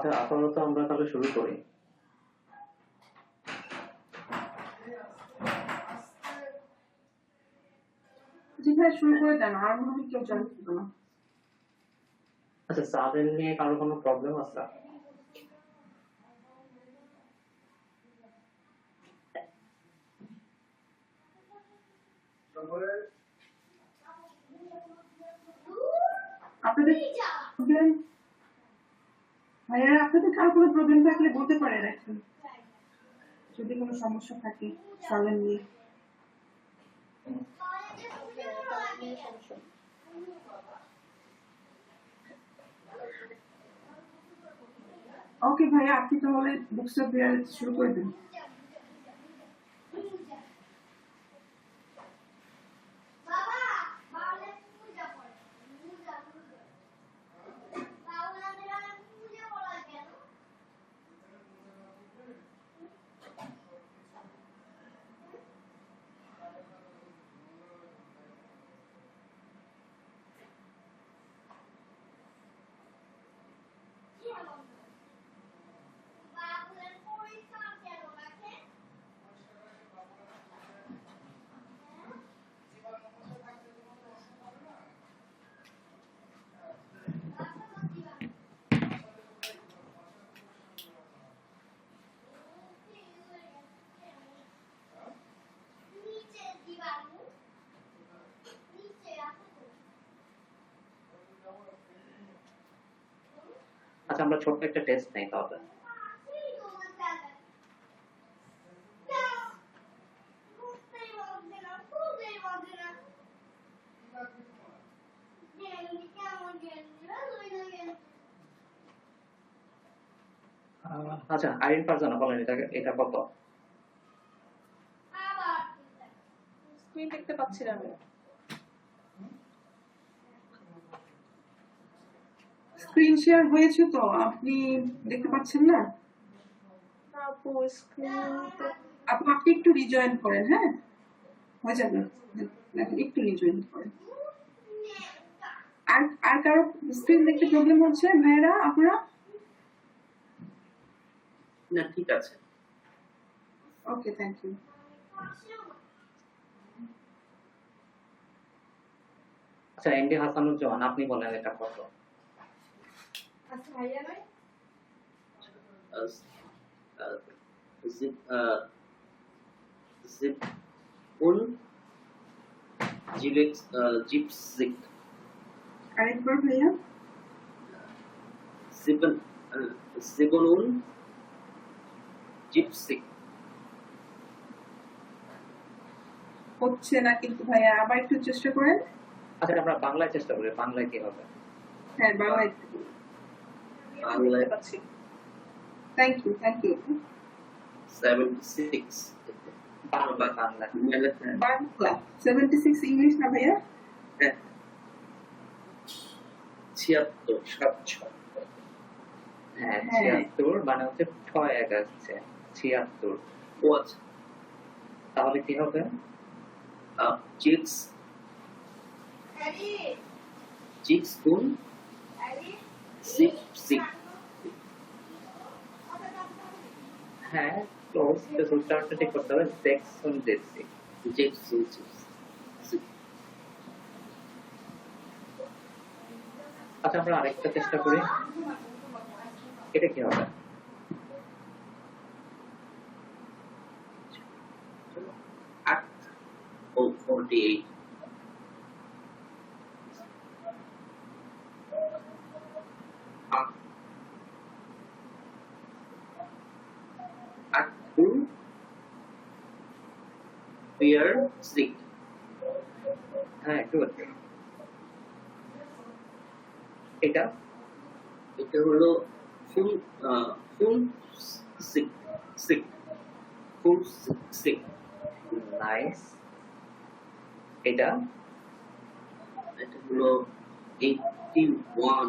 আচ্ছা আপাতত আমরা তাহলে শুরু করি। জি ভাই, শুরু করে দেন, আর মনে হয় কেউ জয়েন করবে না। আচ্ছা সাদেন নিয়ে কারো কোনো প্রবলেম আছে? আপনাদের প্রবলেম ভাইয়া, আপনাদের কারো কোনো প্রবলেম থাকলে বলতে পারেন এখন, যদি কোনো সমস্যা থাকে সালেন নিয়ে। ওকে ভাইয়া, আপনি তাহলে বুকস অফ বিয়ার শুরু করে দিন। আচ্ছা আমরা ছোট্ট একটা টেস্ট নেই তাহলে। আচ্ছা আইরিন ফারজানা বলেন এটা কত? স্ক্রিন দেখতে পাচ্ছি না আমি। স্ক্রিন শেয়ার হয়েছে তো, আপনি দেখতে পাচ্ছেন না? আপু স্ক্রিন তো আপনি একটু রিজয়েন করেন, হ্যাঁ হয়ে যাবে। দেখেন একটু রিজয়েন করেন। আর আর কারো স্ক্রিন দেখতে প্রবলেম হচ্ছে ভাইয়েরা আপনারা? না ঠিক আছে। ওকে, থ্যাংক ইউ। আচ্ছা এমডি হাসানুজ্জামান আপনি বলেন এটা কত? আচ্ছা ভাইয়া নয় জিপন জিপসিক আরেকবার ভাইয়া। জিবনুন জিপসিক। হচ্ছে না কিন্তু ভাইয়া, আবার একটু চেষ্টা করেন। আচ্ছা আমরা বাংলায় চেষ্টা করি, বাংলায় কি হবে? হ্যাঁ বাংলায়। দেখতে পাচ্ছি। Thank you, thank you. 76 Bangla Bangla 76 English না ভাইয়া? হ্যাঁ 76 76। হ্যাঁ 76 মানে হচ্ছে 6 এক আসছে 76। ও আচ্ছা, তাহলে কি হবে? চিপস চিপস কোন জিপসিক। হ্যাঁ ক্লোজ, তো স্টার্টটা ঠিক করতে হবে। সেকশন দিচ্ছি জিপসি চিপস। আচ্ছা আমরা আরেকটা চেষ্টা করি, এটা কি হবে? ও 48 Akun Beer Stick। হ্যাঁ গুড। এটা এটা হলো ফুল ফুল সিক সিক ফুল সিক। নাইস। এটা এটা হলো 81।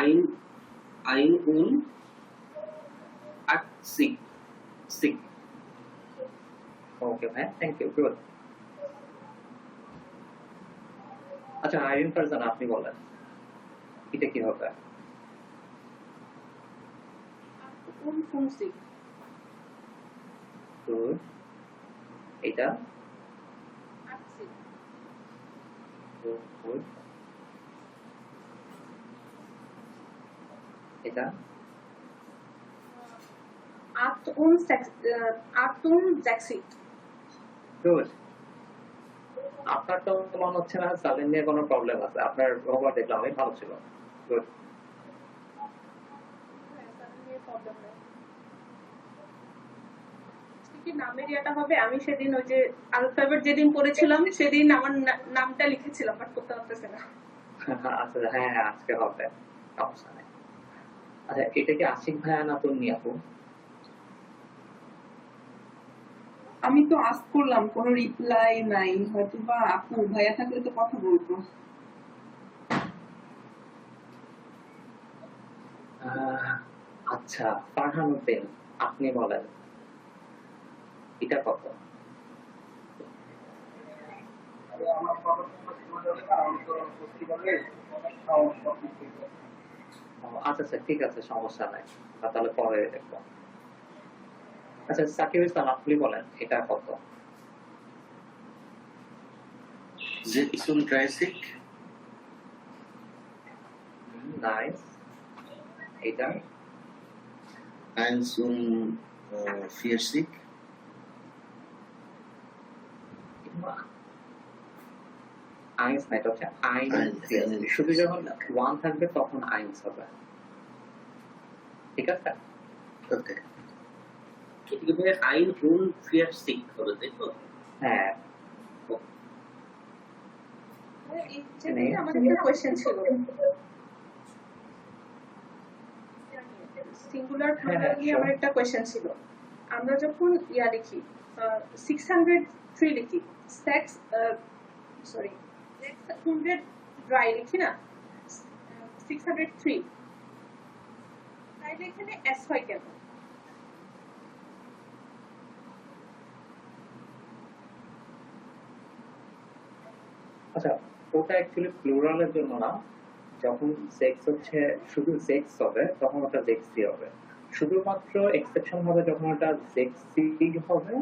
আইন আইন উন আট সিক সিক। ওকে ভাই, থ্যাংক ইউ, গুড। আচ্ছা আচ্ছা আইরিন ফারজানা আপনি বলেন এটা কি হবে? Unfungsig. Good. এটা Achsig. Good. এটা Achtundsechzig. গুড। আপনার তো মনে হচ্ছে না সালেন নিয়ে কোনো প্রবলেম আছে, আপনার হোমওয়ার্ক দেখলাম আমি ভালো ছিল। গুড। কি নামের ইয়াটা হবে? আমি সেদিন ওই যে আলফাবেট যেদিন পড়েছিলাম সেদিন আমার নামটা লিখেছিলাম, বাট করতে পারতেছে না। আচ্ছা হ্যাঁ হ্যাঁ আজকে হবে, সমস্যা নেই। আচ্ছা এটা কি আশিক ভাইয়া না তুমি আপু? আমি তো আস্ক করলাম, কোনো রিপ্লাই নাই, হয়তো বা আপু ভাইয়া থাকলে তো কথা বলতো। আচ্ছা ফারহান উদ্দিন আপনি বলেন এটা কত? আচ্ছা আচ্ছা ঠিক আছে সমস্যা নাই, তাহলে পরে দেখবো। আচ্ছা সাকিব ইসলাম আপনি বলেন এটা কত? 36 নাইস। এটা 41 আইন্স না, এটা হচ্ছে আইন। শুধু যখন ওয়ান থাকবে তখন আইন্স হবে, ঠিক আছে? ওকে এদিকে ভাই আইন উন ফিয়ার সিক হবে তাই তো? হ্যাঁ আমার একটা কোয়েশ্চেন ছিল, সিঙ্গুলার প্লুরাল নিয়ে আমার একটা কোয়েশ্চেন ছিল। আমরা যখন ইয়া লিখি 603 লিখি, সেক্স সরি 600 ড্রাই লিখি না, 603, তাইলে এখানে এস হয় কেন? আচ্ছা ওটা অ্যাকচুয়ালি প্লুরালের জন্য না, যখন সেক্স হচ্ছে শুধু সেক্স হবে তখন ওটা জেক্সি হবে, শুধুমাত্র এক্সেপশন হবে যখন ওটা জেক্সি হবে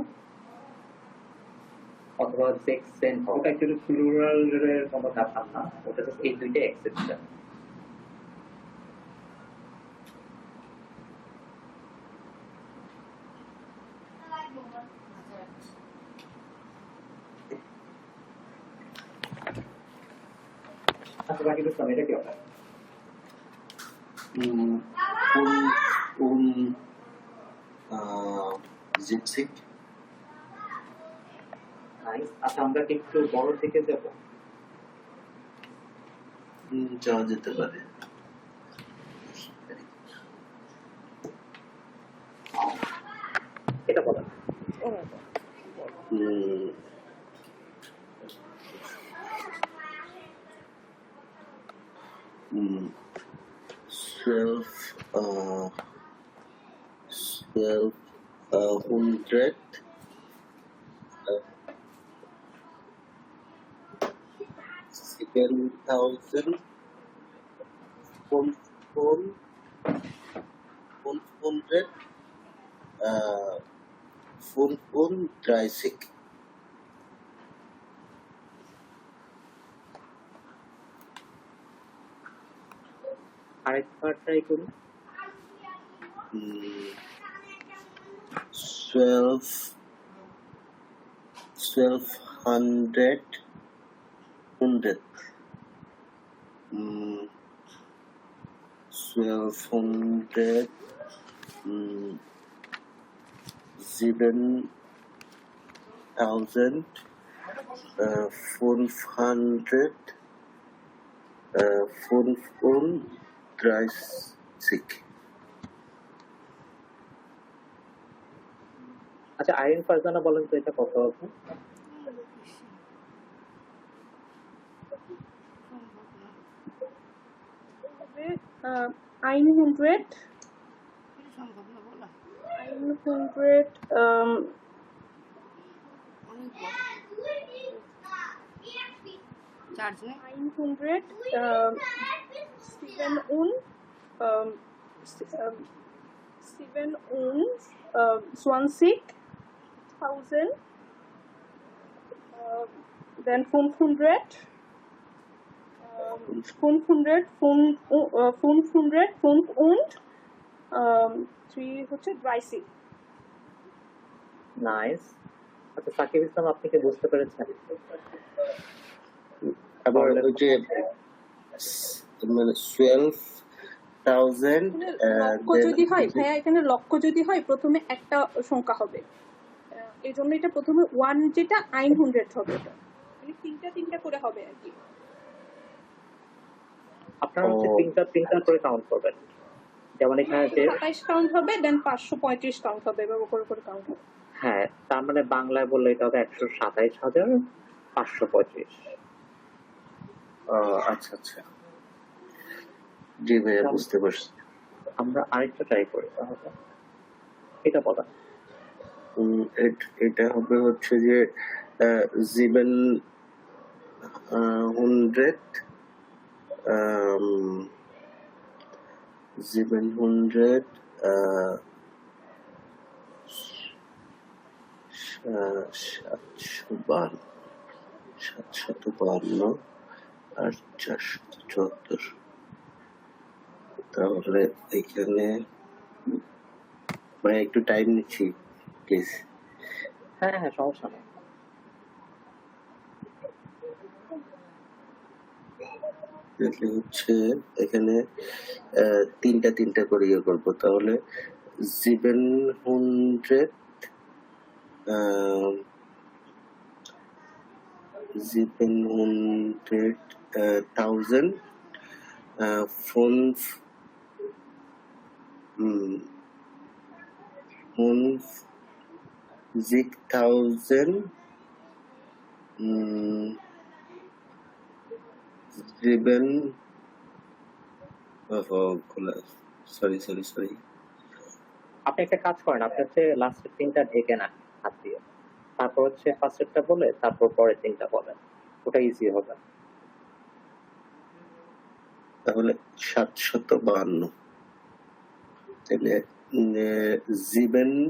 অথবা জেক্সেন হবে। ওটা অ্যাকচুয়ালি প্লুরালের কোনো ব্যাপার না, ওটা জাস্ট এই দুইটা এক্সেপশন। আচ্ছা বাকি বুঝলাম এটা কি হবে? জিপসিক নাইস। আচ্ছা আমরা কি একটু বড় থেকে যাব? যাওয়া যেতে পারে। এটা বলেন। উম, 1200 7,000 100 35 আরেকবার ট্রাই করুন। 1200 100 1200 7,500 35 আচ্ছা আইরিন ফারজানা বলেন তো এটা কত হবে? আইন 100 100 চারজনে 900 7 un 7 un 16,000 then 500 500 und 3 হচ্ছে dry sick নাইস। আচ্ছা সাকিব ইসলাম, আপনি কি বুঝতে পেরেছেন? আবার ওই যে মানে 12,000 লক্ষ্য যদি হয় ভাইয়া, এখানে লক্ষ্য যদি হয় প্রথমে একটা সংখ্যা হবে, এই জন্য এটা প্রথমে 1 যেটা 900 হবে, এটা মানে তিনটা করে হবে আর কি। আপনারা হচ্ছে তিনটা করে কাউন্ট করবেন, যেমন এখানে যে 27 কাউন্ট হবে, দেন 535 কাউন্ট হবে, এভাবে করে কাউন্ট হবে। হ্যাঁ, তার মানে বাংলায় বললে এটা হবে 127,525। আচ্ছা আচ্ছা, জি ভাইয়া বুঝতে পারছি। আমরা আরেকটা ট্রাই করি তাহলে, এটা বলা এটা হবে হচ্ছে যে 700 700 752 আর 474। তাহলে এখানে ভাই একটু টাইম নিচ্ছি প্লিজ। হ্যাঁ হ্যাঁ, সমস্যা নেই। হচ্ছে এখানে তিনটা করে ইয়ে করবো, তাহলে 700 700,000 ফোন 6,000 সরি আপনি একটা কাজ করেন, আপনি হচ্ছে লাস্টের তিনটা ঢেকে না হাত দিয়ে, তারপর হচ্ছে ফার্স্টেরটা বলে তারপর পরের তিনটা বলেন, ওটা ইজি হবে। তাহলে 752, তাহলে 700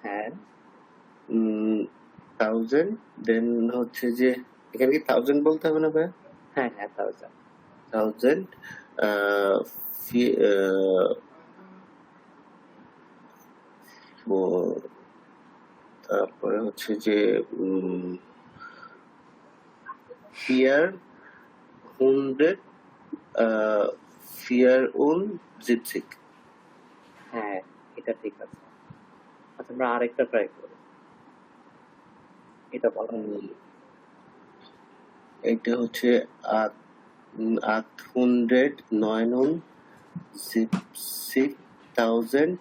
হ্যাঁ 1000, দেন হচ্ছে যে এখানে কি 1000 বলতে হবে না ভাই? হ্যাঁ হ্যাঁ, 1000 তারপরে হচ্ছে যে ফিয়ার 100 ফিয়ার উন জিপসিক। হ্যাঁ, এটা ঠিক আছে। আচ্ছা আমরা আরেকটা ট্রাই করি, এটা বলা এটা হচ্ছে 809,000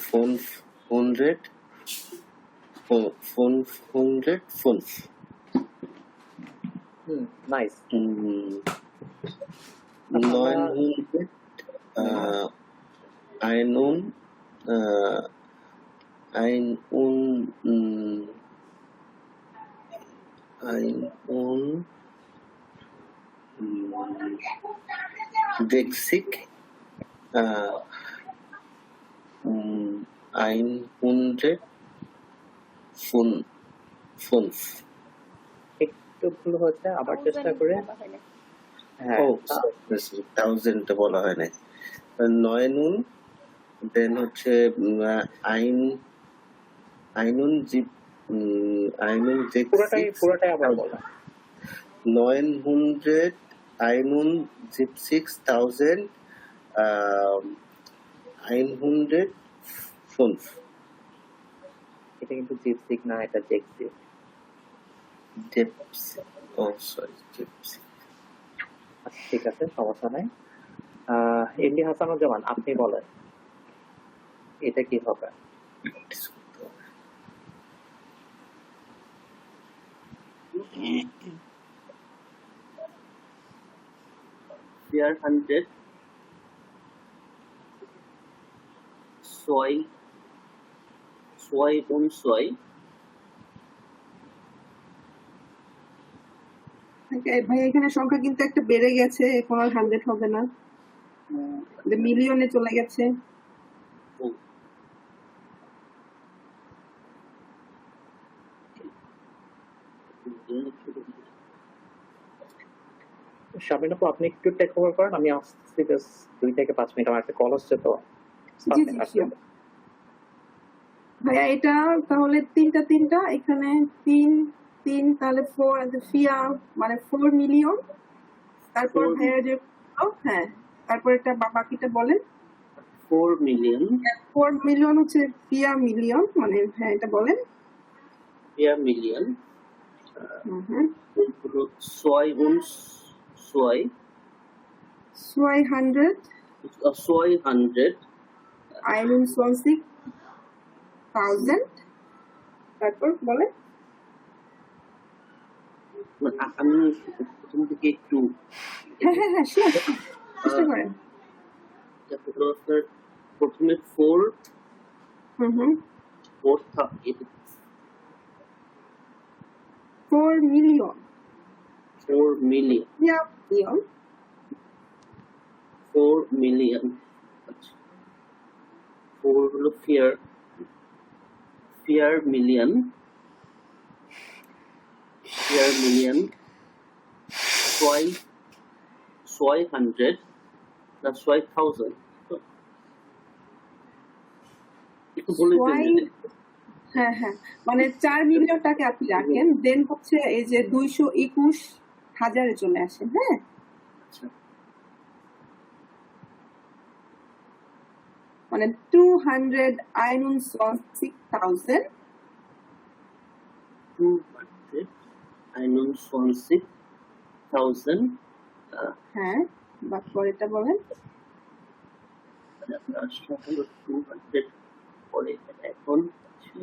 phone nice. 900 Einun Dexik 100 Fünf। একটু ভুল হচ্ছে, আবার চেষ্টা করে। হ্যাঁ, ও 1000 বলা হয় না, 9 দেন হচ্ছে আইনুন পুরোটাই আবার বলা। 900 আইনুন জিপ 6,000 900 ফোনফ। এটা কিন্তু জিপসিক না, এটা জেক্সিক। আচ্ছা ঠিক আছে, সমস্যা নাই। এমডি হাসানুজ্জামান, আপনি বলেন এটা কি হবে? Fear 100 সোয়াই উন সোয়াই ভাই এখানে সংখ্যা কিন্তু একটা বেড়ে গেছে, এখন আর 100 হবে না, মিলিয়নে চলে গেছে। ও শারমিন আপু, আপনি একটু টেক ওভার করেন, আমি আসছি জাস্ট 2 থেকে 5 মিনিট, আমার একটা কল আসছে তো। জি জি sure। ভাইয়া এটা তাহলে তিনটা এখানে 3 তাহলে 4 ফিয়া মানে 4 মিলিয়ন। তারপর 4 ভাইয়া যে হ্যাঁ, তারপর এটা বাকিটা বলেন। 4 মিলিয়ন 4 মিলিয়ন হচ্ছে ফিয়া মিলিয়ন, মানে হ্যাঁ এটা বলেন। মিলিয়ন হুম হলো সোয়াই উন সোয়াই সোয়াই 100 সোয়াই 100 আইনুন 26,000। তারপর বলেন। আমি প্রথম থেকে একটু হ্যাঁ শিওর, চেষ্টা করেন। হলো আপনার প্রথমে 4 হুম 4 মিলিয়ন 4 মিলিয়ন ফিয়া মিলিয়ন। 4 মিলিয়ন আচ্ছা 4 হলো ফিয়ার মিলিয়ন সোয়াই 100 না সোয়াই 1000 একটু বলে সোয়াই দিন। হ্যাঁ মানে 4 মিলিয়নটাকে আপনি রাখেন, দেন হচ্ছে এই যে 221,000-এ চলে আসেন। হ্যাঁ আচ্ছা মানে 200 আইনুন 26,000। 200 26,000 হ্যাঁ বাদ পরেরটা বলেন। আপনার হলো 200 পরে এখন আছে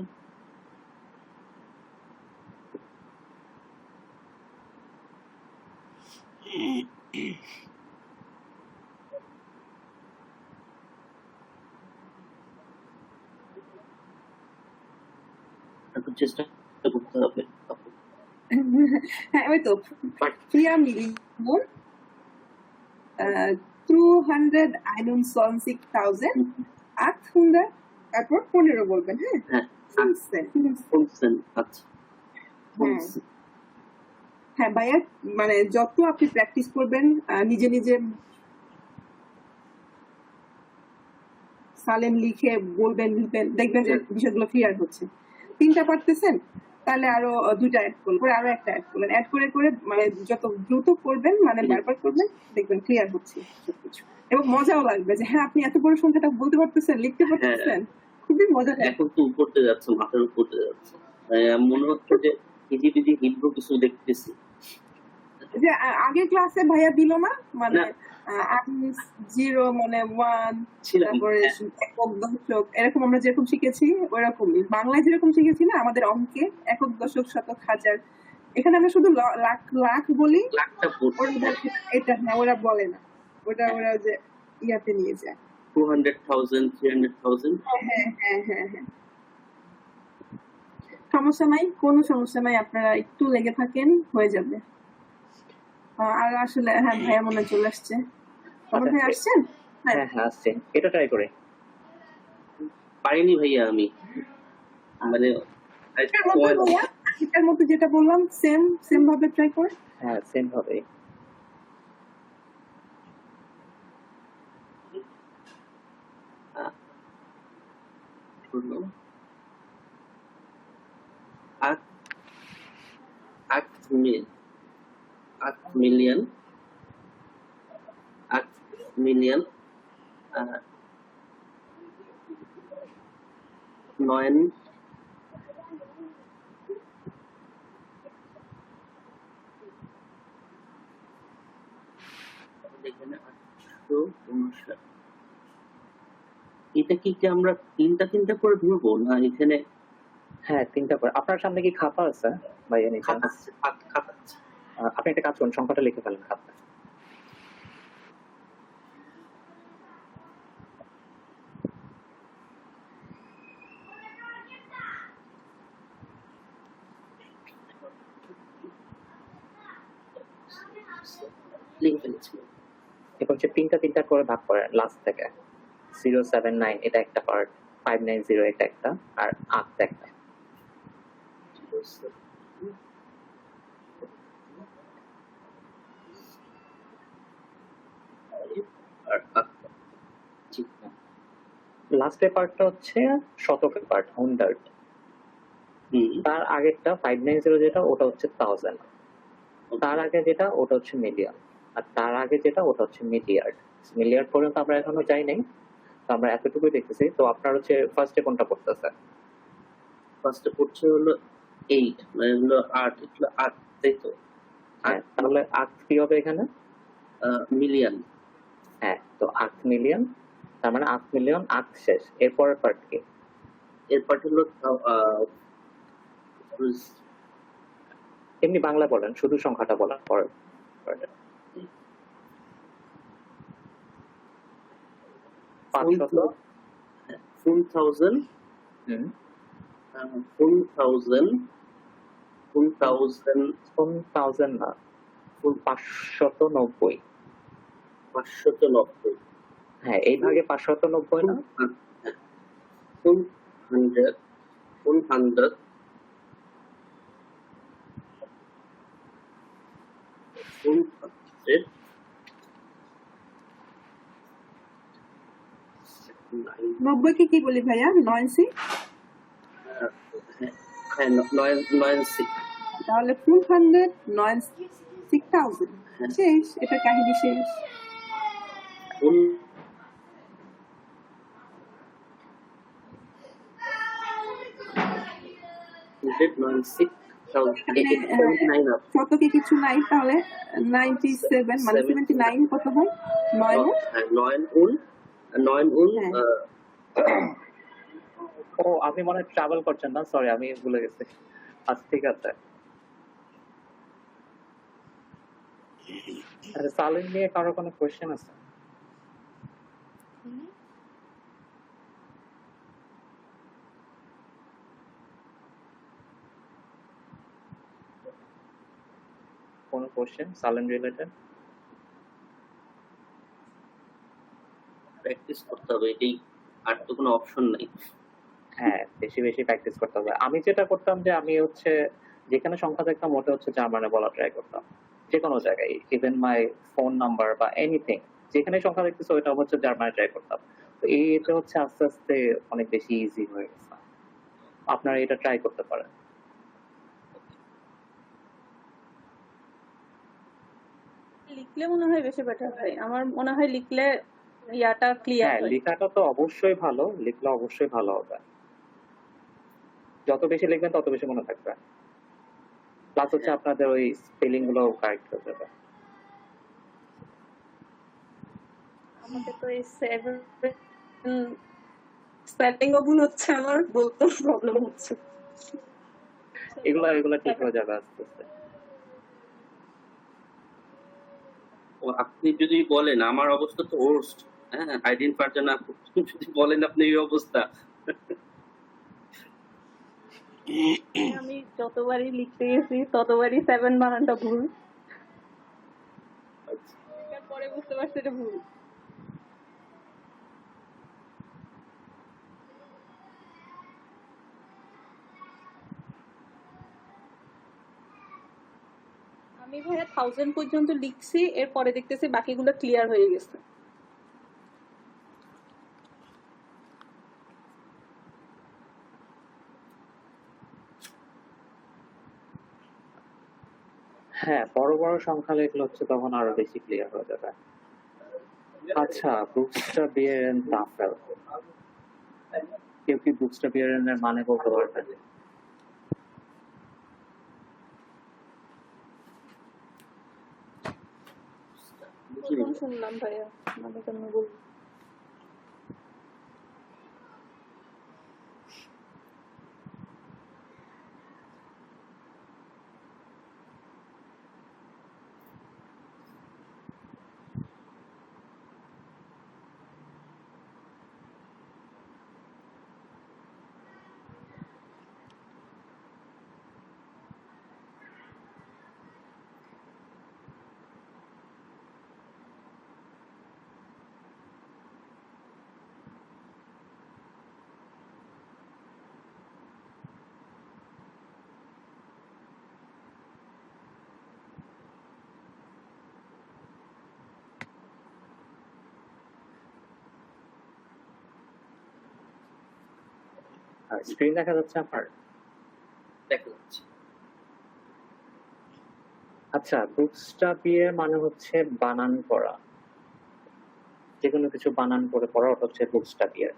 এখন চেষ্টা করতে হবে হ্যাঁ ওই তো ফিয়া মিলিয়ন 261,000 800। তারপর 15 বলবেন। হ্যাঁ হ্যাঁ শুনছেন। শুনছেন আচ্ছা হ্যাঁ হ্যাঁ ভাইয়া, মানে যত আপনি প্র্যাকটিস করবেন নিজে নিজে সালেম লিখে বলবেন লিখবেন, দেখবেন যে বিষয়গুলো ক্লিয়ার হচ্ছে। 3টা পারতেছেন, তাহলে আরো 2টা অ্যাড করলেন, পরে আরো একটা অ্যাড করলেন, অ্যাড করে করে মানে যত দ্রুত করবেন মানে বারবার করবেন, দেখবেন ক্লিয়ার হচ্ছে সবকিছু। এবং মজাও লাগবে যে হ্যাঁ আপনি এত বড় সংখ্যাটা বলতে পারতেছেন, লিখতে পারতেছেন, খুবই মজা লাগে। এখন তো উপরতে যাচ্ছে মাথার উপরতে যাচ্ছে মনে হচ্ছে যে হিজিবিজি হিব্রু কিছু দেখতেছি যে আগের ক্লাসে ভাইয়া দিল না মানে না। 0 মানে 1, ছিল তারপরে একক দশক, এরকম আমরা যেরকম শিখেছি ওইরকমই বাংলায় যেরকম শিখেছি না আমাদের অঙ্কে একক দশক শতক হাজার, এখানে আমরা শুধু লাখ লাখ বলি। লাখটা ওরা বলে এটা হ্যাঁ ওরা বলে না, ওরা যে ইয়াতে নিয়ে যায় 200,000 300,000 হ্যাঁ সমস্যা নাই, কোনো সমস্যা নাই, আপনারা একটু লেগে থাকেন হয়ে যাবে। আর আসলে হ্যাঁ ভাইয়া মনে চলে আসছে। আমার ভাই আসছেন? হ্যাঁ আসছে, এটা ট্রাই করে। পারিনি ভাইয়া আমি মানে এটার মধ্যে যেটা বললাম সেম ভাবে ট্রাই করে। হ্যাঁ সেম ভাবে। মিলিয়ন 9 এখানে 859। এটা কি আমরা তিনটা করে ধরবো না এখানে? হ্যাঁ 3টা করে। আপনার সামনে কি খাতা আছে ভাইয়া? নিচে খাতা আছে। আপনি একটা কাজ করুন, সংখ্যাটা লিখে ফেলেন খাতায়। লিখে ফেলেছি। এরপর হচ্ছে তিনটা করে ভাগ করেন লাস্ট থেকে। 079 এটা একটা পার্ট, 590 এটা একটা, আর 8 একটা। আর জি, লাস্টের পার্টটা হচ্ছে শতকের পার্ট, 100। হুম, তার আগেরটা 590 যেটা ওটা হচ্ছে 1000। তার আগে যেটা ওটা হচ্ছে মিলিয়ন, আর তার আগে যেটা ওটা হচ্ছে মিলিয়ার্ড। মিলিয়ার্ড পর্যন্ত আমরা এখনো যাই নাই, তো আমরা এতটুকুই দেখতেছি। তো আপনার হচ্ছে ফার্স্টে কোনটা পড়তেছে? ফার্স্টে পড়ছে হলো 8, মানে হলো 8, এটা 8, তাই তো? হ্যাঁ, তাহলে 8 কি হবে এখানে? মিলিয়ন। হ্যাঁ, তো 8 মিলিয়ন, তার মানে 8 মিলিয়ন 8 শেষ। এরপরের পার্ট কি? এরপর হলো এমনি বাংলা বলেন, শুধু সংখ্যাটা বলেন পরের part এ। 500, 4000, হুম, 4000, 1000 না, 590। 590, হ্যাঁ, এই ভাগে 590 না? 100, 100, 100, 90 কে কি বলি ভাইয়া? 9C? হ্যাঁ, 9, তাহলে ফুল 100, 6000 হ্যাঁ। শেষ, এটা কাহিনী শেষ। ফুল 9 up, শতকে কিছু নাই, তাহলে 97 মানে 79 কত হয়? 9 9 un, হ্যাঁ। ও, আপনি মনে হয় ট্রাভেল করছেন না, সরি আমি ভুলে গেছি। আচ্ছা, ঠিক আছে। আচ্ছা, সালিম নিয়ে কারো কোনো কোয়েশ্চেন আছে? কোনো কোয়েশ্চেন সালিম রিলেটেড? প্র্যাকটিস করতে হবে, এটাই, আর তো কোনো অপশন নাই। হ্যাঁ, বেশি বেশি প্র্যাকটিস করতে হবে। আমি যেটা করতাম যে আমি হচ্ছে যেখানে সংখ্যা দেখতাম ওটা হচ্ছে জার্মানে বলা ট্রাই করতাম, যে কোনো জায়গায়, ইভেন মাই ফোন নাম্বার বা এনিথিং, যেখানে সংখ্যা দেখতেছে ওইটা হচ্ছে জার্মানে ট্রাই করতাম। তো এতে হচ্ছে আস্তে আস্তে অনেক বেশি ইজি হয়ে গেছে। আপনারা এটা ট্রাই করতে পারেন। লিখলে মনে হয় বেশি বেটার হয়, আমার মনে হয় লিখলে ইয়াটা ক্লিয়ার হ্যাঁ, হয়। লেখাটা তো অবশ্যই ভালো, লিখলে অবশ্যই ভালো হবে। যত বেশি লিখবেন তত বেশি মনে থাকবে, প্লাস হচ্ছে আপনাদের ওই স্পেলিং গুলো কারেক্ট হয়ে যাবে। আমাকে তো এই 7 স্পেলিংও ভুল হচ্ছে, আমার বলতে প্রবলেম হচ্ছে। এগুলা ঠিক হয়ে যাবে আস্তে আস্তে। ও, আপনি যদি বলেন আমার অবস্থা তো ওর্স্ট, হ্যাঁ, হাইডিন ফারজানা আপু, যদি বলেন আপনি এই অবস্থা, আমি যতবারই লিখতে গেছি ততবারই 7 বানানটা ভুল, লেখার পরে বুঝতে পারছি এটা ভুল। আমি ভাইয়া 1000 পর্যন্ত লিখছি, এরপরে দেখতেছি বাকিগুলো ক্লিয়ার হয়ে গেছে। হ্যাঁ, বড় বড় সংখ্যা লিখলে হচ্ছে তখন আরো বেশি ক্লিয়ার হয়ে যাবে। আচ্ছা, বুক্সটাবিয়েরেন তাফেল, কেউ কি বুক্সটাবিয়েরেনের মানে বলতে পারবেন? প্রথম শুনলাম ভাইয়া, মানে কেন বল। আর স্ক্রিন দেখা যাচ্ছে আপনার? দেখা যাচ্ছে। আচ্ছা, বুকস্টাপিয়ার মানে হচ্ছে বানান করা, যে কোনো কিছু বানান করে পড়া, ওটা হচ্ছে বুকস্টাপিয়ার।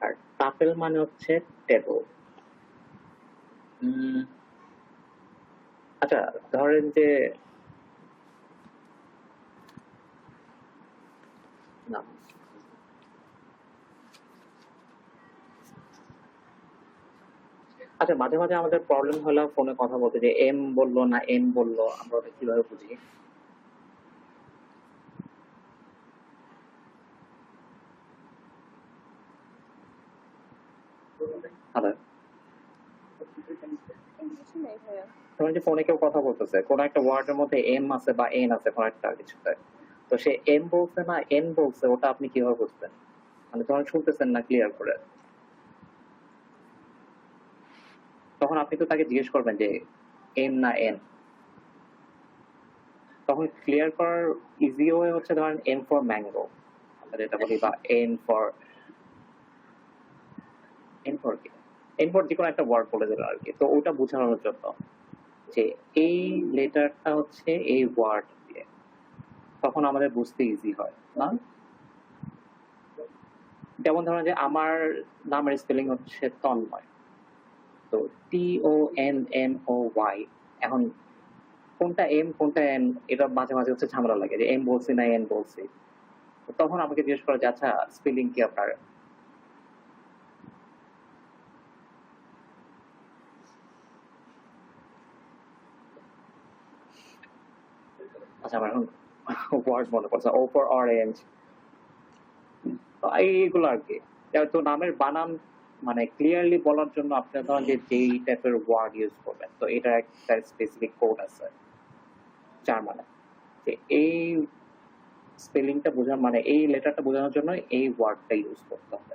আর টাপেল মানে হচ্ছে টেবল। আচ্ছা, ধরেন যে না, আচ্ছা, মাঝে মাঝে আমাদের প্রবলেম হলো ফোনে কথা বলতে, যে এম বললো না এন বললো, আমরা ওটা কিভাবে বুঝি? হ্যালো, ধরেন যে ফোনে কেউ কথা বলতেছে, কোন একটা ওয়ার্ডের মধ্যে এম আছে বা এন আছে, কোন একটা কিছুতে, তো সে এম বলছে না এন বলছে, ওটা আপনি কিভাবে বুঝবেন? মানে ধরেন শুনতেছেন না ক্লিয়ার করে, তখন আপনি তো তাকে জিজ্ঞেস করবেন যে এম না এন। তখন ক্লিয়ার করার ইজি ওয়ে হচ্ছে ধরেন এম ফর ম্যাঙ্গো আমরা যেটা বলি, বা এন ফর কি, এন ফর যে কোনো একটা ওয়ার্ড বলে দিল আর কি। তো ওটা বোঝানোর জন্য যে এই লেটারটা হচ্ছে এই ওয়ার্ড দিয়ে, তখন আমাদের বুঝতে ইজি হয় না? যেমন ধরেন যে আমার নামের স্পেলিং হচ্ছে তন্ময়, তো TONMOY। এখন কোনটা এম কোনটা এন, এটা মাঝে মাঝে হচ্ছে ঝামেলা লাগে, যে এম বলছি না এন বলছি। তো তখন আমাকে জিজ্ঞেস করে যে আচ্ছা স্পেলিং কি আপনার? আচ্ছা, আমার এখন ওয়ার্ড মনে পড়ছে, ও ফর অরেঞ্জ, এইগুলো আর কি। তো নামের বানান মানে ক্লিয়ারলি বলার জন্য আপনি ধরেন যে যেই টাইপের ওয়ার্ড ইউজ করবেন, তো এটা একটা স্পেসিফিক কোড আছে যার মানে যে এই স্পেলিংটা বোঝার মানে এই লেটারটা বোঝানোর জন্য এই ওয়ার্ডটা ইউজ করতে হবে,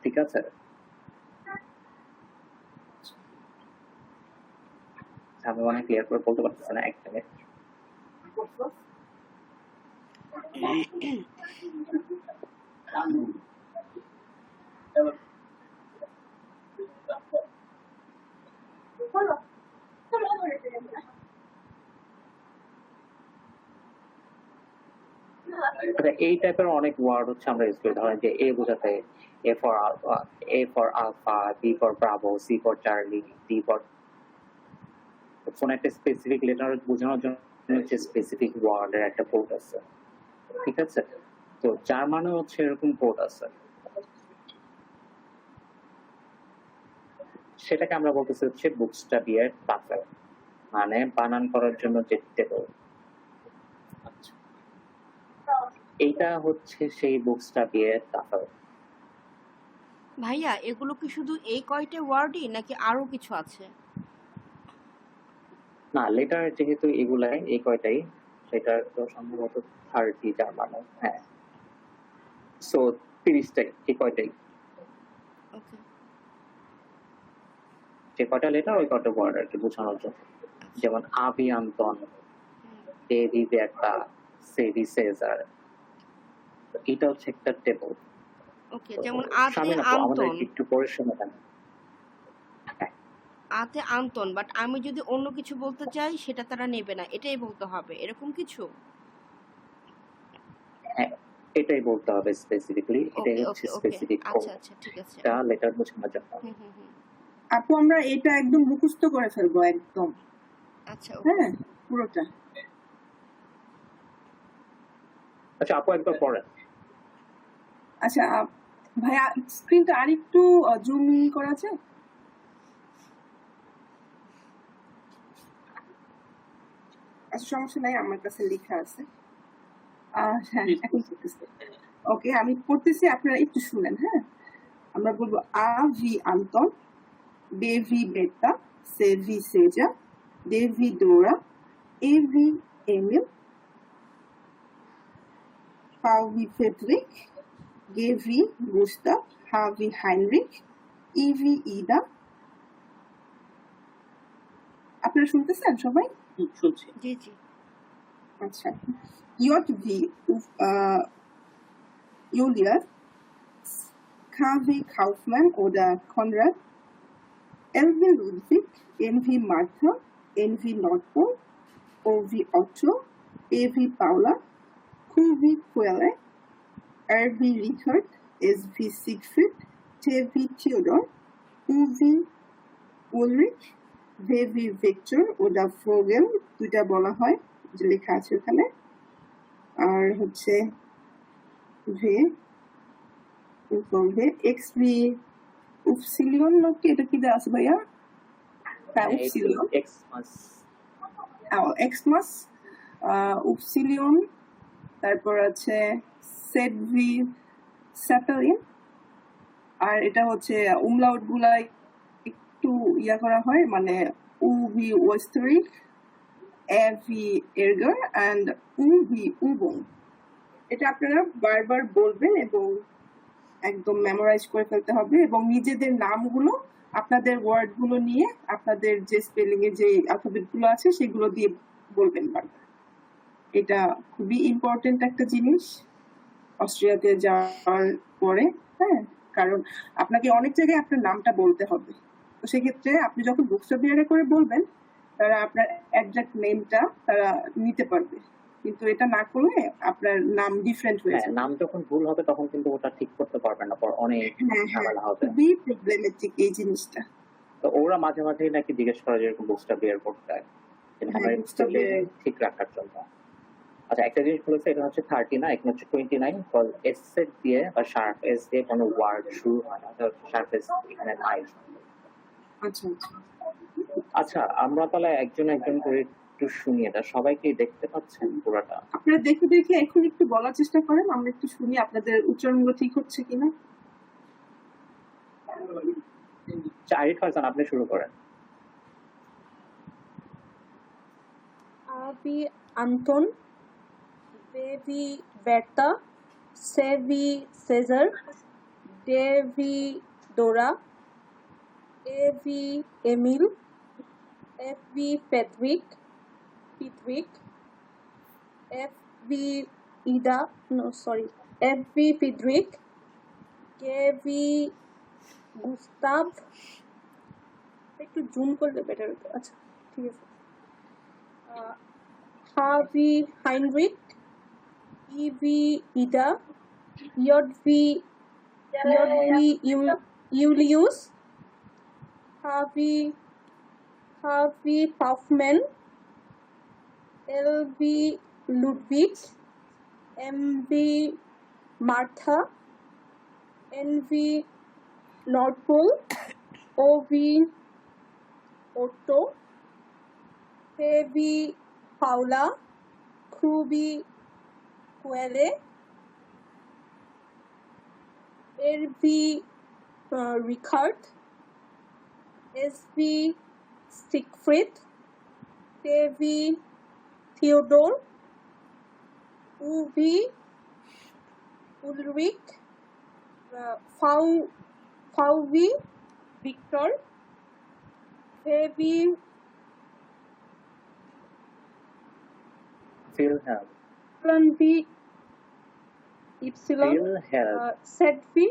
ঠিক আছে? আমি অনেক ক্লিয়ার করে বলতে পারতেছি না, একটা মিনিট। আচ্ছা, এই টাইপের অনেক ওয়ার্ড হচ্ছে আমরা ইউজ করি, ধরেন যে এ বোঝাতে A for Alpha, B for Bravo, C for Charlie, D for, কোন একটা স্পেসিফিক লেটার বোঝানোর জন্য হচ্ছে স্পেসিফিক ওয়ার্ডের একটা কোড আছে, ঠিক আছে? তো যার মানে হচ্ছে এরকম কোড আছে, সেটাকে আমরা বলতেছি হচ্ছে বুকস্টাপিয়ার টাপেল, মানে বানান করার জন্য যে টেবল। আচ্ছা, এইটা হচ্ছে সেই বুকস্টাপিয়ার টাপেল। ভাইয়া এগুলো কি শুধু এই কয়টা ওয়ার্ডই নাকি আরো কিছু আছে? না, লেটার যেহেতু এগুলাই এই কয়টাই, সেটা তো সম্ভবত 30 যার মানে, হ্যাঁ, সো 30টাই, এই কয়টাই, ওকে, যে কয়টা লেটার ওই কয়টা ওয়ার্ড আর কি বোঝানোর জন্য। যেমন আবি আন্তন, দেবি বেটা, সেবি সেজার, এটা হচ্ছে একটা টেবল। ওকে, যেমন আতে স্বামীন আপু, আমাদের আন্তন, একটু পরে শুনে দেন। আতে আন্তন, বাট আমি যদি অন্য কিছু বলতে চাই সেটা তারা নেবে না, এটাই বলতে হবে, এরকম কিছু? হ্যাঁ, এটাই বলতে হবে স্পেসিফিকলি, এটাই ওকে হচ্ছে ওকে ওকে, স্পেসিফিক কোড, আচ্ছা আচ্ছা, ঠিক আছে। এটা লেটার বোঝানোর জন্য। হুম হুম হুম, আপু আমরা এটা একদম মুখস্থ করে ফেলবো একদম, আচ্ছা ওকে। হ্যাঁ, পুরোটা। আচ্ছা আপু, একবার পড়েন। আচ্ছা ভাইয়া, স্ক্রিনটা আরেকটু জুম করা যায়? আচ্ছা, সমস্যা নাই, আমার কাছে লেখা আছে। হ্যাঁ, এখন পড়তেছি। ওকে, আমি পড়তেছি, আপনারা একটু শুনেন। হ্যাঁ, আমরা বলবো আ ভি আন্তন, বে ভি বেটা, সে ভি সেজা, ডে ভি ডোরা, এ ভি এমিল, পাও ভি ফ্রেডরিক, গে ভি গুস্তাভ, হা ভি হাইনরিক, ই ভি ইদা। আপনারা শুনতেছেন সবাই? শুনছি। জি জি। আচ্ছা, ইয়ট ভি Julius, KV Kaufmann oder Konrad, LV Ludwig, NV Martha, NV Nordpol, OV Otto, AV Paula, QV Quelle, RV Richard, SV Siegfried, TV Theodor, UV Ulrich, VV Victor oder Vogel, দুইটা বলা হয় যে লেখা আছে ওখানে। আর হচ্ছে XV Upsilon নাকি এটা কি দেওয়া আছে ভাইয়া? হ্যাঁ Upsilon, এক্সমাস Xmas, Upsilon, তারপর আছে সেডভি স্যাপেলিন। আর এটা হচ্ছে umlaut গুলা একটু ইয়া করা হয়, মানে উভি ওয়েস্টারিক, এভি এরগার অ্যান্ড উভি উবং। এটা আপনারা বারবার বলবেন এবং একদম মেমোরাইজ করে ফেলতে হবে, এবং নিজেদের নামগুলো আপনাদের ওয়ার্ড গুলো নিয়ে আপনাদের যে স্পেলিং এর যে অ্যালফাবেট গুলো আছে সেগুলো দিয়ে বলবেন বারবার। এটা খুবই ইম্পর্টেন্ট একটা জিনিস অস্ট্রিয়াতে যাওয়ার পরে, হ্যাঁ, কারণ আপনাকে অনেক জায়গায় আপনার নামটা বলতে হবে। তো সেক্ষেত্রে আপনি যখন বুকস্টাবিয়ারে করে বলবেন, তারা আপনার অ্যাডজাক্ট নেমটা তারা নিতে পারবে, কিন্তু এটা না করলে আপনার নাম ডিফারেন্ট হয়ে হ্যাঁ, যাবে। নাম যখন ভুল হবে তখন কিন্তু ওটা ঠিক করতে পারবেন না, পর অনেক হ্যাঁ, ঝামেলা হবে। খুবই প্রবলেমেটিক এই জিনিসটা। তো ওরা মাঝে মাঝেই নাকি জিজ্ঞেস করে যে এরকম বুকসটা বের করতে হয়, হ্যাঁ, bookstub bear। ঠিক রাখার জন্য। আচ্ছা, একটা জিনিস বলেছে, এটা হচ্ছে 30 না, এখানে হচ্ছে 29, কল এস সেট দিয়ে বা শার্প এস দিয়ে কোনো ওয়ার্ড শুরু হয় না, শার্প এস এখানে নাই। আচ্ছা আচ্ছা, আচ্ছা, আমরা তাহলে একজন একজন করে একটু শুনি, এটা সবাইকে দেখতে পাচ্ছেন পুরোটা? আপনারা দেখে দেখে এখন একটু বলার চেষ্টা করেন, আমরা একটু শুনি আপনাদের উচ্চারণগুলো ঠিক হচ্ছে কিনা। আরিফ হাসান, আপনি শুরু করেন। AV Anton, BV Berta, CV Cesar, DV Dora, AV Emil, FV Pedwick, FV Ida, no sorry, FV Pedwick, KV Gustav, একটু জুম করলে বেটার হতো। আচ্ছা ঠিক আছে। হাভি হাইনরিক, ইভি ইডা, ইয়ডভি ইউলিউস, হাভি পাফম্যান, এলভি লুডভিগ, এমভি মার্থা, এনভি নর্থপোল, ওভি Otto, Heavy Paula, Krubi Quelle, RV Richard, SV Siegfried, TV Theodor, UV Ulrich, VV Victor, Heavy Wilhelm, V Epsilon, Wilhelm, Sedvi,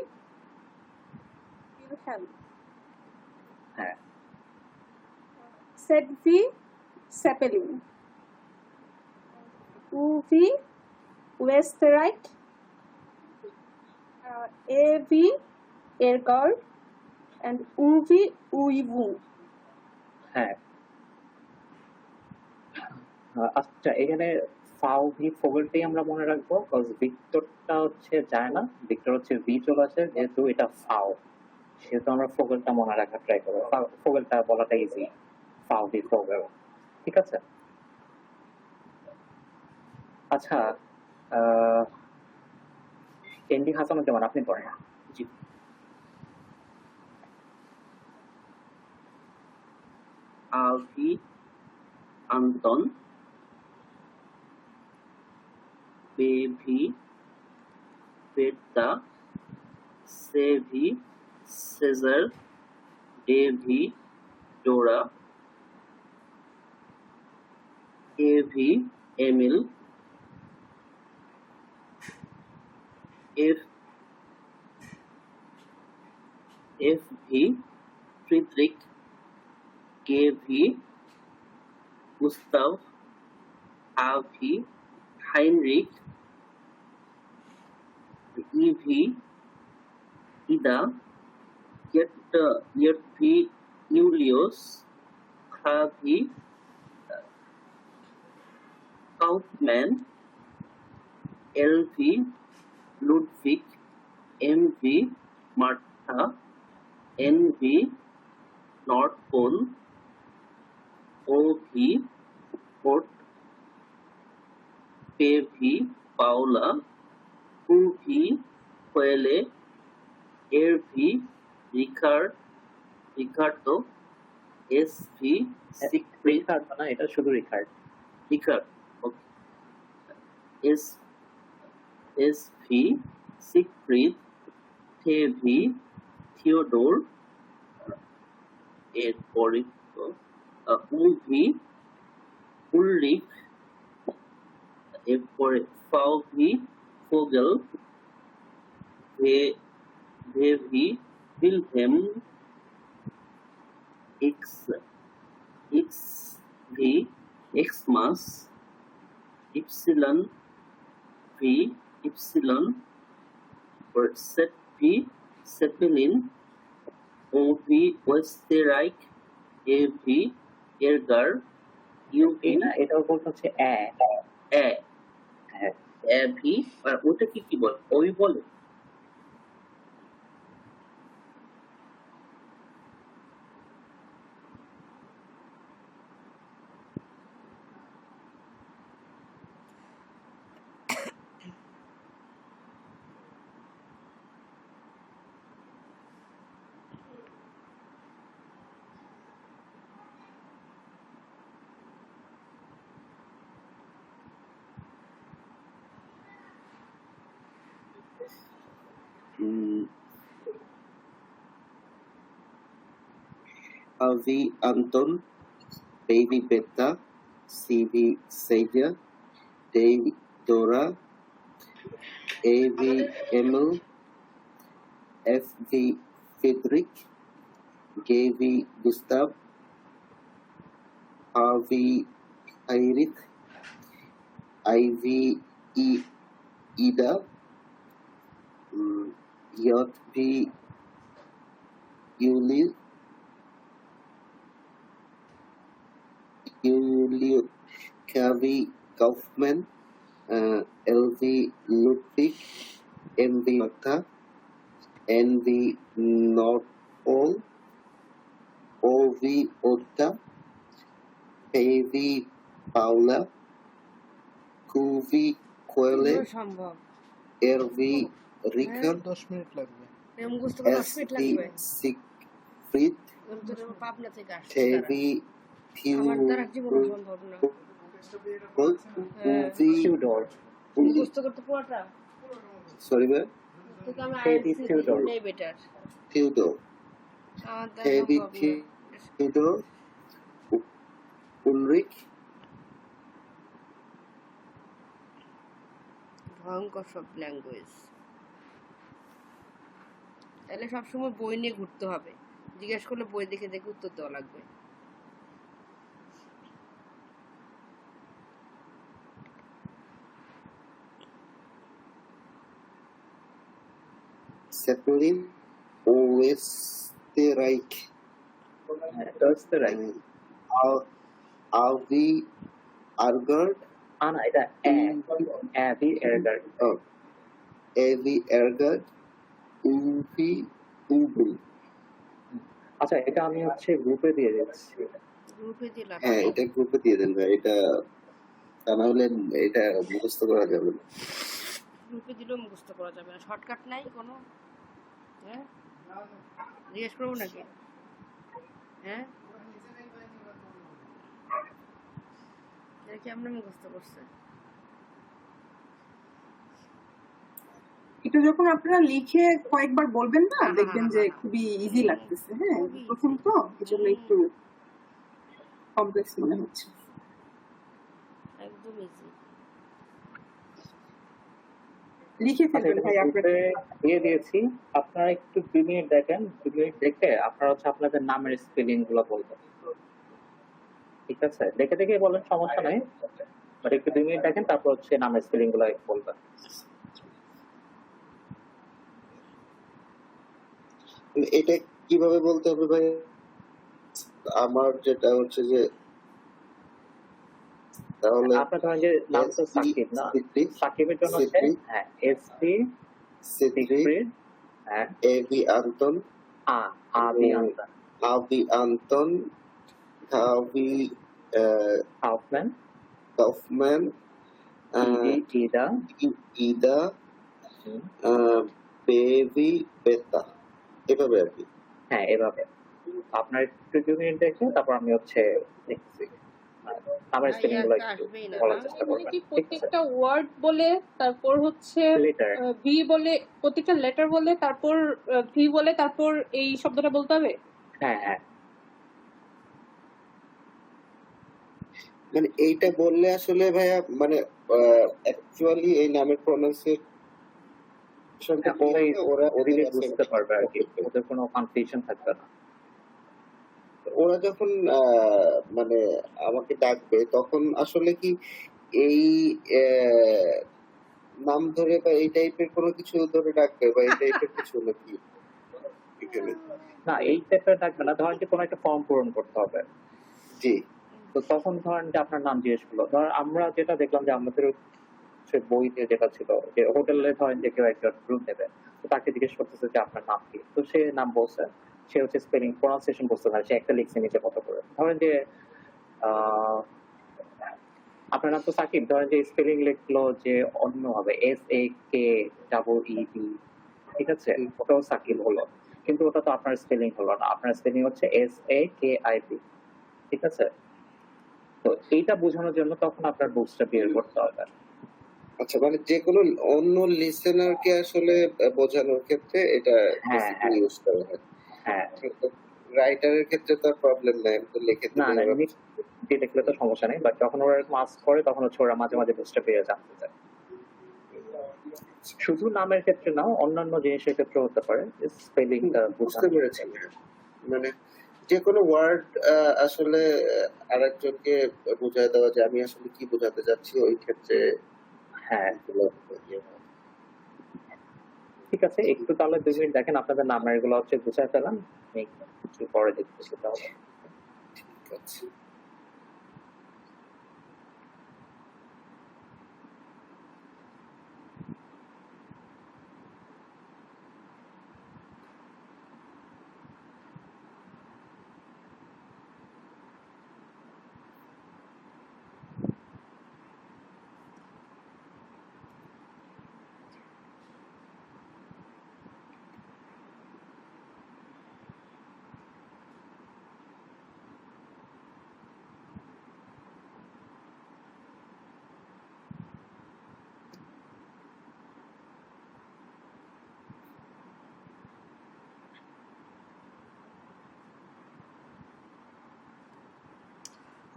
Wilhelm, হ্যাঁ, Sedvi Zeppelin, UV Westerreich, AV Ergard, and UV Uivu. হ্যাঁ। আচ্ছা, এখানে ফাউভি ফোগেলটাই আমরা মনে রাখবো, cause ভিক্টরটা হচ্ছে যায় না, ভিক্টর হচ্ছে ভি চলে আসে, যেহেতু এটা ফাউ, সেহেতু আমরা ফোগেলটা মনে রাখার ট্রাই করবো। ফোগেলটা বলাটা ইজি, ফাউভি ফোগেল, ঠিক আছে। আচ্ছা, এনডি হাসানুজ্জামান, আপনি পড়েন। জি। আভি আন্তন, বেভি বেটা, সেভি সেজার, ডেভি ডোরা, এভি Emil, FV Friedrich, KV Gustav, AV Heinrich, EV Ida, YV Julius, HV Kaufmann, LV Ludwig, MV Martha, NV North Pole, OV Port, PV Paula, QV Quelle, RV Ricardo, SV Siegfried, required না, এটা শুধু required. Ricard, okay. SV Siegfried, TV Theodore, এরপরে UV Ulrich, এরপরে VV Vogel, VV Wilhelm, XV Xmas, Epsilon V Epsilon, or ZV Zeppelin, OV Westerreich, AV Ergar, UV না, এটাও বলতে হচ্ছে হ্যাঁ AV, আর ওটা কি বলে? ওই বলে AV Anton, Baby Beta, CV Savior, Dave Dora, AV Emil, FV Friedrich, GV Gustav, RV Heinrich, IV Ida, JV Julius, KV Kaufmann, LV Ludwig, MV Martha, NV Nordpol, OV Otta, AV Paula, QV Quelle, সম্ভব RV Ricard, 10 minute লাগবে। মুখস্থ করে 10 minute SV লাগবে। Siegfried, Pabna থেকে আসছে KV আমার দ্বারা জীবনে সম্ভব না। থিওডর। মুখস্থ করতে পুরোটা Sorry, ma'am. তোকে আমি KV Theodore. নেই বেটার Theodore, আমার দ্বারা KV সম্ভব না। Theodore, Ulrich, ভয়ঙ্কর সব ল্যাঙ্গুয়েজ। তাহলে সবসময় বই নিয়ে ঘুরতে হবে, জিজ্ঞেস করলে বই দেখে দেখে উত্তর দেওয়া লাগবে। Zeppelin, Österreich, Österreich, RV Argard, না, এটা অ্যাভি এরগার। AV Argard, UV Ubel. আচ্ছা, এটা আমি হচ্ছে গ্রুপে দিয়ে দিচ্ছি। গ্রুপে দিলাম, হ্যাঁ, এটা গ্রুপে দিয়ে দেন ভাই, এটা তা না হলে এটা মুখস্থ করা যাবে না। গ্রুপে দিলেও মুখস্থ করা যাবে না, শর্টকাট নাই কোনো। হ্যাঁ, জিজ্ঞেস করবো নাকি? হ্যাঁ, এটা কি আমরা মুখস্থ করছে? এটা যখন আপনারা লিখে কয়েকবার বলবেন না, দেখবেন যে খুবই ইজি লাগতেছে। হ্যাঁ, প্রথম তো এই জন্য একটু কমপ্লেক্স মনে হচ্ছে। একদম ইজি। লিখে আচ্ছা, ফেলবেন এটা ভাই আমি আপনার। গ্রুপে দিয়ে দিয়েছি। আপনারা একটু 2 মিনিট দেখেন। 2 মিনিট দেখে আপনারা হচ্ছে আপনাদের নামের স্পেলিং গুলো বলবেন। ঠিক আছে? দেখে দেখে বলেন, সমস্যা নাই। বাট একটু 2 মিনিট দেখেন, তারপর হচ্ছে নামের স্পেলিং গুলো বলবেন। এটা কিভাবে বলতে হবে ভাই? আমার যেটা হচ্ছে যে তাহলে আপনার ধরেন যে নাম তো সাকিব না? সাকিবের জন্য হচ্ছে হ্যাঁ এসপি সিগফ্রিড, হ্যাঁ এবি আন্তন, আবি আনতান, আবি আন্তন, গাভি কাউফম্যান, কাউফম্যান, ইদা, ইদা, বেবি বেতা, এভাবে আর কি। হ্যাঁ এভাবে। আপনার একটু 2 মিনিট দেখে তারপর আমি হচ্ছে দেখছি আমার স্পেলিং গুলো একটু আসবেই না, বলার না? চেষ্টা এখানে করবেন। কি ঠিক আছে? প্রত্যেকটা ওয়ার্ড বলে তারপর হচ্ছে লেটার, ভি বলে, প্রত্যেকটা লেটার বলে তারপর ভি বলে তারপর এই শব্দটা বলতে হবে? হ্যাঁ হ্যাঁ মানে এইটা বললে আসলে ভাইয়া মানে অ্যাকচুয়ালি এই নামের প্রনাউন্সিয়েশনটা হ্যাঁ, ওরাই ওরা ওদিকে ওদের বুঝতে পারবে আর কি, ওদের কোনো কনফিউশন থাকবে না। ওরা যখন মানে আমাকে ডাকবে তখন আসলে কি এই নাম ধরে বা এই টাইপের কোনো কিছু ধরে ডাকবে বা এই টাইপের কিছু নাকি এখানে? না এই টাইপের থাকবে না, ধরেন যে কোনো একটা ফর্ম পূরণ করতে হবে, জি তো তখন ধরেন যে আপনার নাম জিজ্ঞেস করলো। ধরেন আমরা যেটা দেখলাম যে আমাদের হচ্ছে বইতে যেটা ছিল যে হোটেলে ধরেন যে কেউ একজন রুম নেবে, তো তাকে জিজ্ঞেস করতেছে যে আপনার নাম কি, তো সে নাম বলছে, সে হচ্ছে স্পেলিং প্রনাউন্সিয়েশন বুঝতে পারে, সে একটা লিখছে নিচে কত করে। ধরেন যে আহ আপনার নাম তো সাকিব, ধরেন যে স্পেলিং লিখলো যে অন্য হবে SAKEED, ঠিক আছে, ওটাও সাকিব হলো, কিন্তু ওটা তো আপনার স্পেলিং হলো না, আপনার স্পেলিং হচ্ছে SAKIB, ঠিক আছে? তো এইটা বোঝানোর জন্য তখন আপনার বুকসটা বের করতে হবে। আচ্ছা, মানে যে কোনো অন্য লিসেনারকে আসলে বোঝানোর ক্ষেত্রে এটা হ্যাঁ, হ্যাঁ। ইউজ করা হয়। হ্যাঁ, রাইটারের ক্ষেত্রে তো প্রবলেম নাই, আমি তো লিখে না না দিলে দিয়ে দেখলে তো সমস্যা নেই, বাট যখন ওরা মাস করে তখন হচ্ছে ওরা মাঝে মাঝে বুকসটা পেয়ে জানতে চায়। শুধু নামের ক্ষেত্রে নাও, অন্যান্য জিনিসের ক্ষেত্রে হতে পারে স্পেলিংটা বুঝতে পেরেছি। মানে যে কোনো ওয়ার্ড আসলে আরেকজনকে বোঝায় দেওয়া যে আমি আসলে কি বোঝাতে যাচ্ছি ওই ক্ষেত্রে। হ্যাঁ ঠিক আছে, একটু তাহলে 2 মিনিট দেখেন, আপনাদের নামের গুলো হচ্ছে গুছায় ফেলাম, আমি একটু পরে দেখতেছি তাহলে। ঠিক আছে।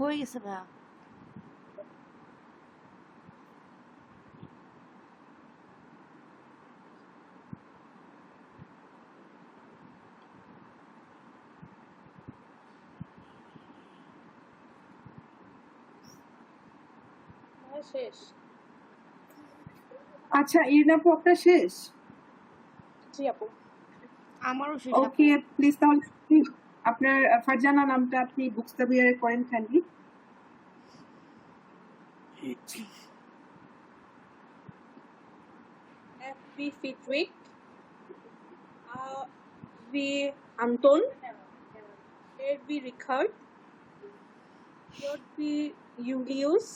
হয়ে গেছে ভাইয়া। শেষ। আচ্ছা ইরনাপু আপনার শেষ? জি আপু। আমারও শেষ আপু। ওকে প্লিজ তাহলে আপনার ফারজানা নামটা আপনি বুকস্টা বিয়ার করেন kindly. FB Fitwick, V Anton, B Richard, B Julius,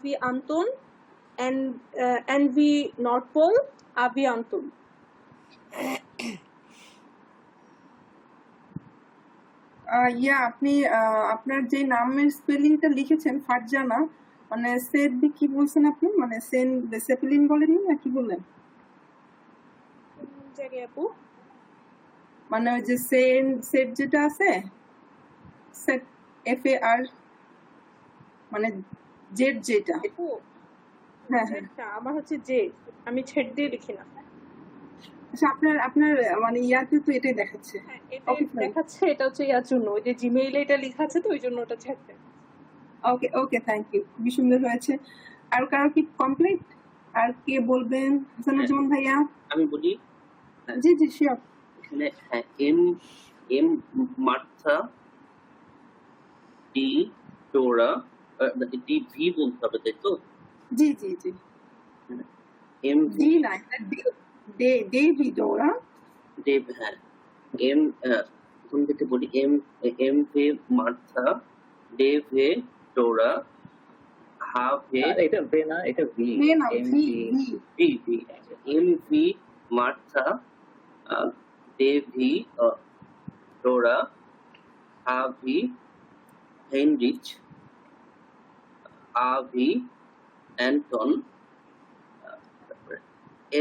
V Anton, and V North Pole, V Anton. ইয়া আপনি আপনার যে নামের স্পেলিংটা লিখেছেন ফারজানা, মানে সেট বি কি বলছেন আপনি, মানে সেন সেপেলিন বলেননি না কি বললেন? জায়গায় আপু মানে ওই যে সেন সেট যেটা আছে, সেট FAR, মানে জেড যেটা, আপু হ্যাঁ হ্যাঁ জেডটা আমার হচ্ছে জে, আমি ছেদ দিয়ে লিখি না। আচ্ছা আপনার আপনার মানে ইয়াতে তো এটাই দেখাচ্ছে হ্যাঁ, এটা ওকে ফাইন দেখাচ্ছে, এটা হচ্ছে ইয়ার জন্য, ওই যে জিমেইলে এটা লেখা আছে তো ওই জন্য ওটা ছেদ দেয়। ওকে ওকে থ্যাংক ইউ খুবই সুন্দর হয়েছে আর কারো কি কমপ্লিট আর কে বলবেন হাসানুজ্জামান ভাইয়া আমি বলি জি জি শিওর এখানে এম এম মার্থা ডি ডোরা ডি ভি বলতে হবে তাই তো? জি জি জি এম ভি জি না ডেভি ডোরা দেব, হ্যাঁ এম প্রথম থেকে বলি এম এম ভে মার্থা ডে ভে ডোরা হা ভে এটা ভে না, এটা ভি। ভি না এম ভি ভি। ভি ভি ভি এম ভি মার্থা ডে ভি ডোরা হা ভি হেনরিচ আ ভি অ্যান্টন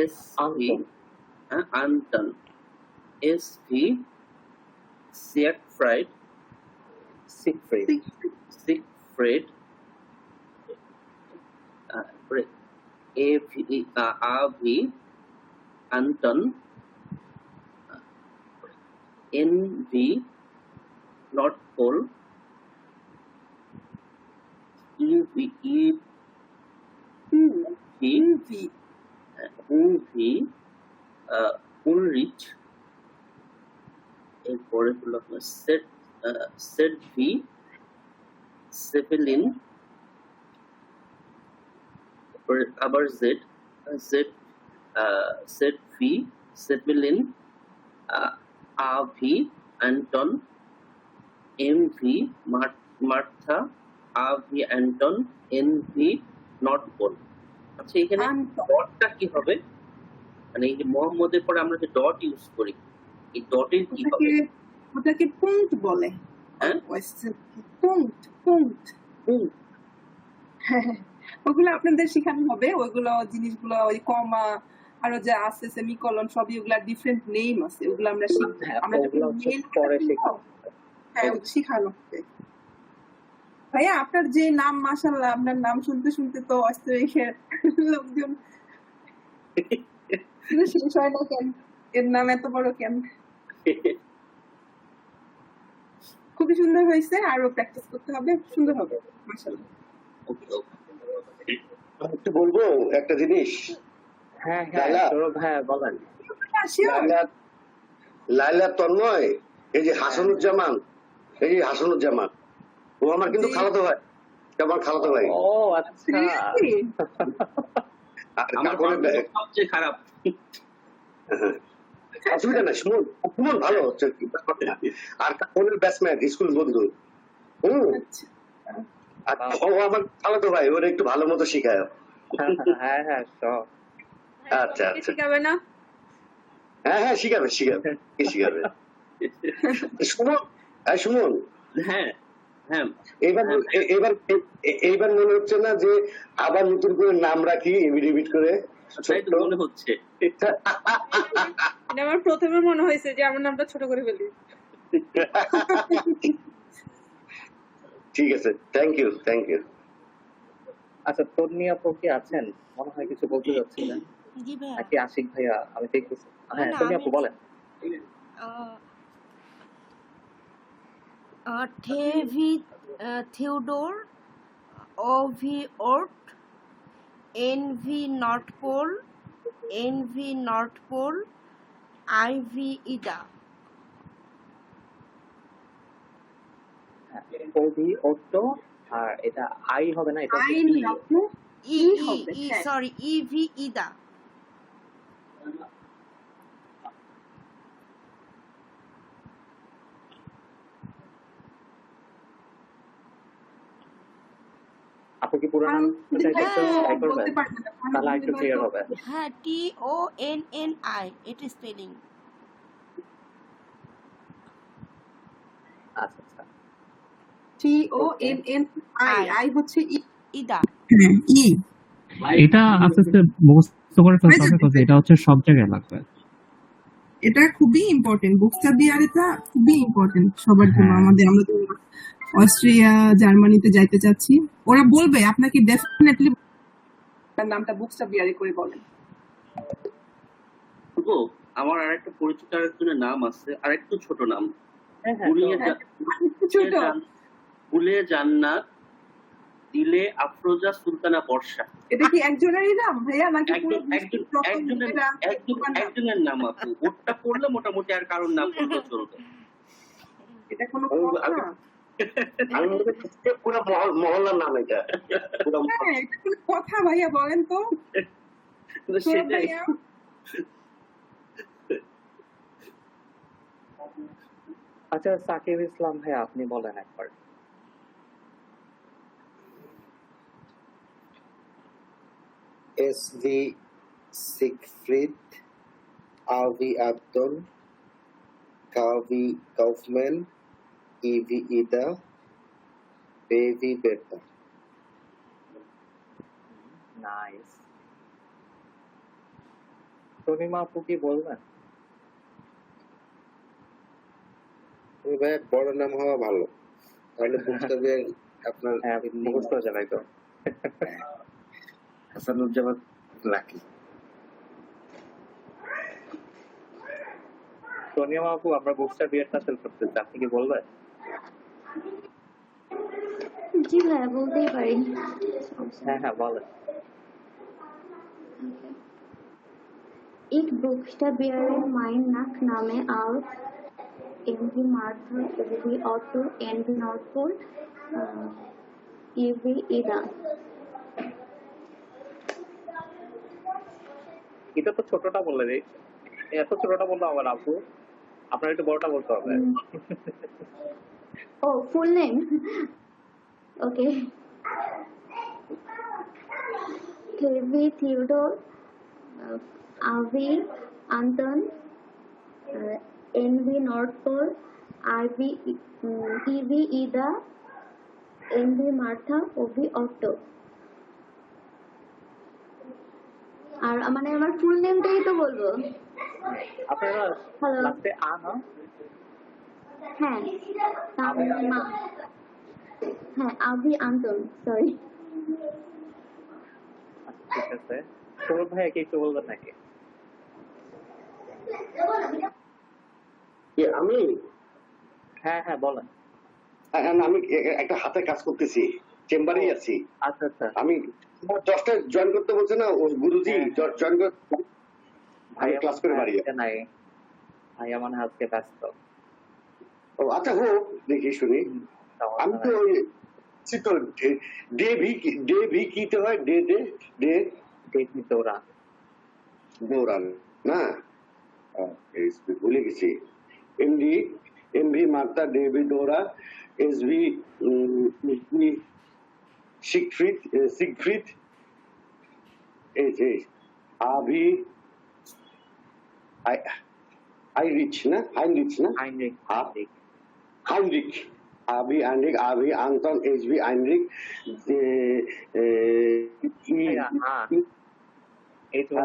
এস ভি আন্টন এস ভি সিগফ্রাইড সিগফ্রিড। সিগফ্রিড এ ভি আ ভি আন্টন এন ভি নর্থ পোল ই ভি ভি ভি ভি উলরিচ, এরপরে হলো আপনার সেট সেট ভি সেফেলিন, তারপরে আবার জেড জেড সেট ভি সেফেলিন আ ভি অ্যান্টন এম ভি মার্থা আ ভি অ্যান্টন এন ভি নর্থ পোল। আচ্ছা এখানে আন্টন ডটটা কি হবে? মানে এই যে মোহাম্মদের পরে আমরা যে ডট ইউজ করি, এই ডটের কি হবে? ওটাকে ওটাকে পুঙ্ট বলে হ্যাঁ পুঙ্ট পুঙ্ট হুম, হ্যাঁ হ্যাঁ। ওগুলো আপনাদের শেখানো হবে ওইগুলো জিনিসগুলো ওই কমা আরো যা আছে সেমিকলন সবই ওগুলা ডিফারেন্ট নেম আছে ওগুলো আমরা শিখবো হ্যাঁ, আমরা যখন ওগুলো হচ্ছে মেল পরে শেখাবো। হ্যাঁ ওটা শেখানো হবে ভাইয়া আপনার যে নাম মাশাআল্লাহ আপনার নাম শুনতে শুনতে তো অস্ট্রেলিয়ার লোকজন শেষ হয় না কেন এর নাম এত বড় কেন খুবই সুন্দর হয়েছে আরো প্র্যাকটিস করতে হবে সুন্দর হবে মাশাআল্লাহ ওকে ওকে আমি একটু বলবো একটা জিনিস। হ্যাঁ হ্যাঁ লালা। সৌরভ ভাইয়া বলেন। শিওর লাইলা লাইলা তন্ময়, এই যে হাসানুজ্জামান, এই যে হাসানুজ্জামান, ও আমার কিন্তু জি। খালাতো ভাই, আমার খালাতো ভাই। ও আচ্ছা। আর আমার কাকনের বান্ধব সবচেয়ে খারাপ। অসুবিধা নাই, সুমন সুমন ভালো হচ্ছে কি ব্যাপারটা না। আর কাকনের ব্যাটসম্যান স্কুল বন্ধু। আচ্ছা আর ও আমার খালাতো ভাই, ওরা একটু ভালো মতো শিখায়। হ্যাঁ হ্যাঁ সব। আচ্ছা আচ্ছা, শিখাবে না? হ্যাঁ হ্যাঁ শিখাবে শিখাবে, কি শিখাবে। সুমন, সুমন হ্যাঁ হ্যাঁ এবার এবার এইবার মনে হচ্ছে না যে আবার নতুন করে নাম রাখি এভিডেভিট করে? তাই তো মনে হচ্ছে। এটা আমার প্রথমে মনে হয়েছে যে আমার নামটা ছোট করে ফেলি। ঠিক আছে, থ্যাংক ইউ থ্যাংক ইউ। আচ্ছা তন্নি আপু কি আছেন? মনে হয় কিছু বলতে যাচ্ছিলেন জি ভাইয়া নাকি আশিক ভাইয়া? আমি দেখতেছি। হ্যাঁ না, তন্নি আপু আমি- বলেন। থেভি থিওডোর ওভি ওর্ট এনভি নর্থ পোল এনভি নর্থ পোল আইভি ইডা ওভি অটো আর এটা আই হবে না, এটা হচ্ছে আইন ই। আপু ই ই ই হবে, ই হ্যাঁ। সরি ইভি ইদা আপু কি পুরো নাম হ্যাঁ, একটু ট্রাই করবেন? বলতে পারবে না। তাহলে একটু ক্লিয়ার হবে। হ্যাঁ TONNI এটা স্পেলিং আচ্ছা আচ্ছা। TONNI আই হচ্ছে ই ইদা ই এটা আস্তে আস্তে মুখস্থ করে ফেলতে হবে, because এটা হচ্ছে সব জায়গায় লাগবে। এটা খুবই ইম্পর্টেন্ট বুকটা দিয়ে আর এটা খুবই ইম্পর্টেন্ট সবার জন্য হ্যাঁ। আমাদের আমরা তো অস্ট্রিয়া জার্মানিতে যাইতে চাচ্ছি ওরা বলবে আপনাকে ডেফিনেটলি তার নামটা বুকস্টা বিয়ারে করে বলেন। শুভ, আমার আরেকটা পরিচিত আরেকজনের নাম আছে, আরেকটু ছোট নাম, হ্যাঁ হ্যাঁ গুলিয়ে তো- জা- ছোট গুলে জান্নাত, দিলে আফরোজা সুলতানা বর্ষা। এটা কি একজনেরই নাম ভাইয়া নাকি পুরো একজনের নাম আপু, ওটা পড়লে মোটামুটি আর কারোর নাম পড়লে চলবে। এটা কোনো আমি- কথা না। আমি মনে করছি পুরো মহল্লার নাম এটা পুরো হ্যাঁ এটা কোনো কথা ভাইয়া বলেন তো। কিন্তু সৌরভ সেটাই ভাইয়া আচ্ছা সাকিব ইসলাম ভাই আপনি বলেন একবার। SV Siegfried, Avi Abdon, Kavi Kaufman, EV Ida, Baby Berta. Nice. Tanima আপু কি বলবেন? তুমি ভাই বড় নাম হওয়া ভালো, তাহলে বুঝতে হবে আপনার হ্যাঁ আমি মুখস্থ হয়ে যাবে তো। হাসানুজ্জামান লাকি। তনিমা আপু আমরা বুকস্টার বিয়ারটা সেল করতেছি, আপনি কি বলবেন? জি ভাইয়া বলতেই পারি। হ্যাঁ হ্যাঁ বলেন। Ich buchstabiere mein Nachname als MV Martha, LV Otto, NV Nordpol, EV Ida. এটা তো ছোটটা বললে রে, এত ছোটটা বলতে হবে না আপু, আপনার একটু বড়টা বলতে হবে। Oh, full name. Okay. KV Theodore, AV Anton, NV Nordpol, RV EV Ida, NV Martha, OV Otto. আর মানে আমার ফুল নেমটাই তো বলবো। আপনারা Hello. লাস্টে আ না? হ্যাঁ মা হ্যাঁ আভি আন্তন সরি। আচ্ছা ঠিক আছে, সৌরভ ভাইয়া কি একটু বলবেন নাকি? আমি হ্যাঁ হ্যাঁ বলেন। আমি একটা হাতে কাজ করতেছি, চেম্বারেই আছি। আচ্ছা আচ্ছা আমি 10টায় জয়েন করতে বলছে না ও গুরুজি, জয়েন করতে আমি ভাইয়া ক্লাস করে বাড়ি আজকে নাই, ভাইয়া মানে আজকে ব্যস্ত। ও আচ্ছা হোক, দেখি শুনি। আমি তো ওই তো ডে ভি কিতে হয়, ডে ডে ডে দেখি তোরা দৌড়ান না, ভুলে গেছি। এমভি মার্তা, ডেভি দৌড়া, এসভি সিগফ্রিড, এই আভি হাইরিচ না হাইনরিক হাইনরিক, আভি আইনরিক, আভি আন্তন, এইচবি আইনরিক, এই তো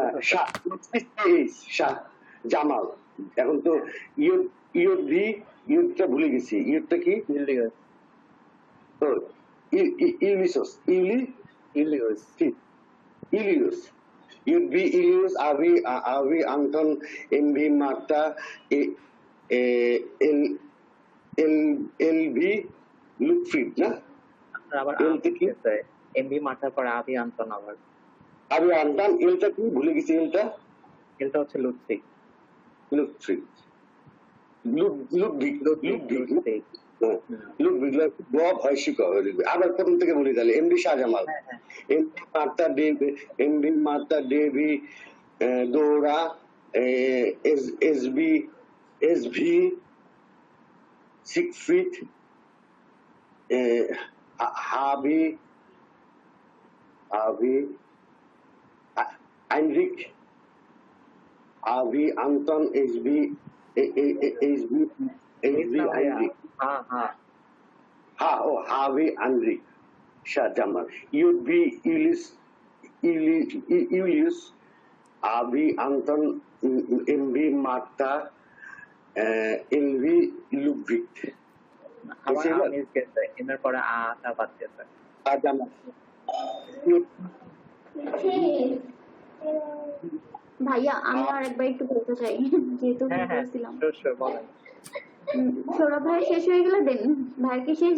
শাহ জামাল। এখন তো ইয়ুদটা ভুলে গেছি, ইয়ুদটা কি? ইলিয়াস, ইউবি ইলিয়াস, আভি আন্তন, এমভি মার্তা, এলভি লুকফ্রিড না? আবার এমবি মাথার পরে আভি আন্তন, আবার আভি আন্তন। এলটা কি ভুলে গেছি? এলটা হচ্ছে লুৎফি। লুকফ্রিড, আবার প্রথম থেকে বলি তাহলে। এমডি শাহজামাল, এমডি মার্তা, ডেভি দৌড়া, এসভি সিগফ্রিড, আভি আইনরিক, আভি আন্তন, এইচবি আইনরিক, হাভি আইনরিক, শাহজামাল, ইউবি ইলিয়াস, আভি আন্তন, এমভি মার্তা, এলভি লুকভিক। আবার এর পরে আটা বাদ গেছে। শাহজামাল, ভাইয়া আমি আর একবার একটু বলতে চাই, যেহেতু হ্যাঁ হ্যাঁ বলছিলাম sure, বলেন। সৌরভ ভাই শেষ হয়ে গেলে দেন, ভাইয়ের কি শেষ?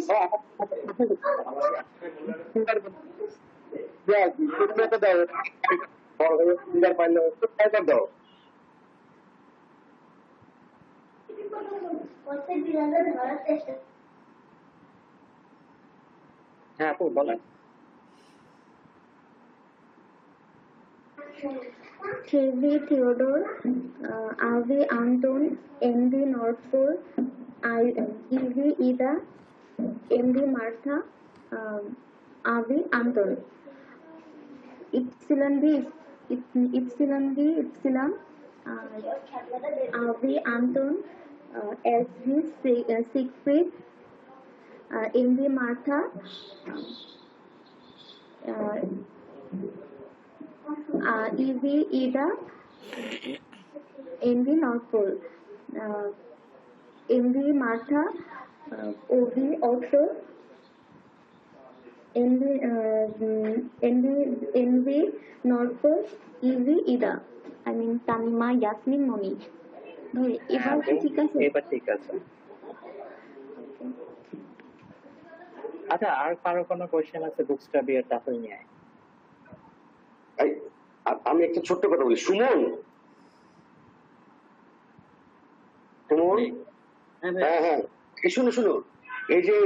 হ্যাঁ আপু বলেন। KV Theodore, RV Anton, MV Northpole, EV Ida, MV Martha, RV Anton, Epsilon B, Epsilon B, Epsilon, RV Anton, SV Siegfried, MV Martha, EV Ida, MV Northpole, MV Martha, OV Otto, MV Northpole, EV Ida. I mean Tanima Yasmin Moni. ভাই এবার কি ঠিক আছে? এবার ঠিক আছে। আচ্ছা আর কারো কোনো কোয়েশ্চেন আছে বুকস্টা বিয়ের টাফল নিয়ে? আমি একটা ছোট্ট কথা বলি, সুমন সুমন হ্যাঁ ভাই, হ্যাঁ হ্যাঁ এই শুনো শুনো, এই যে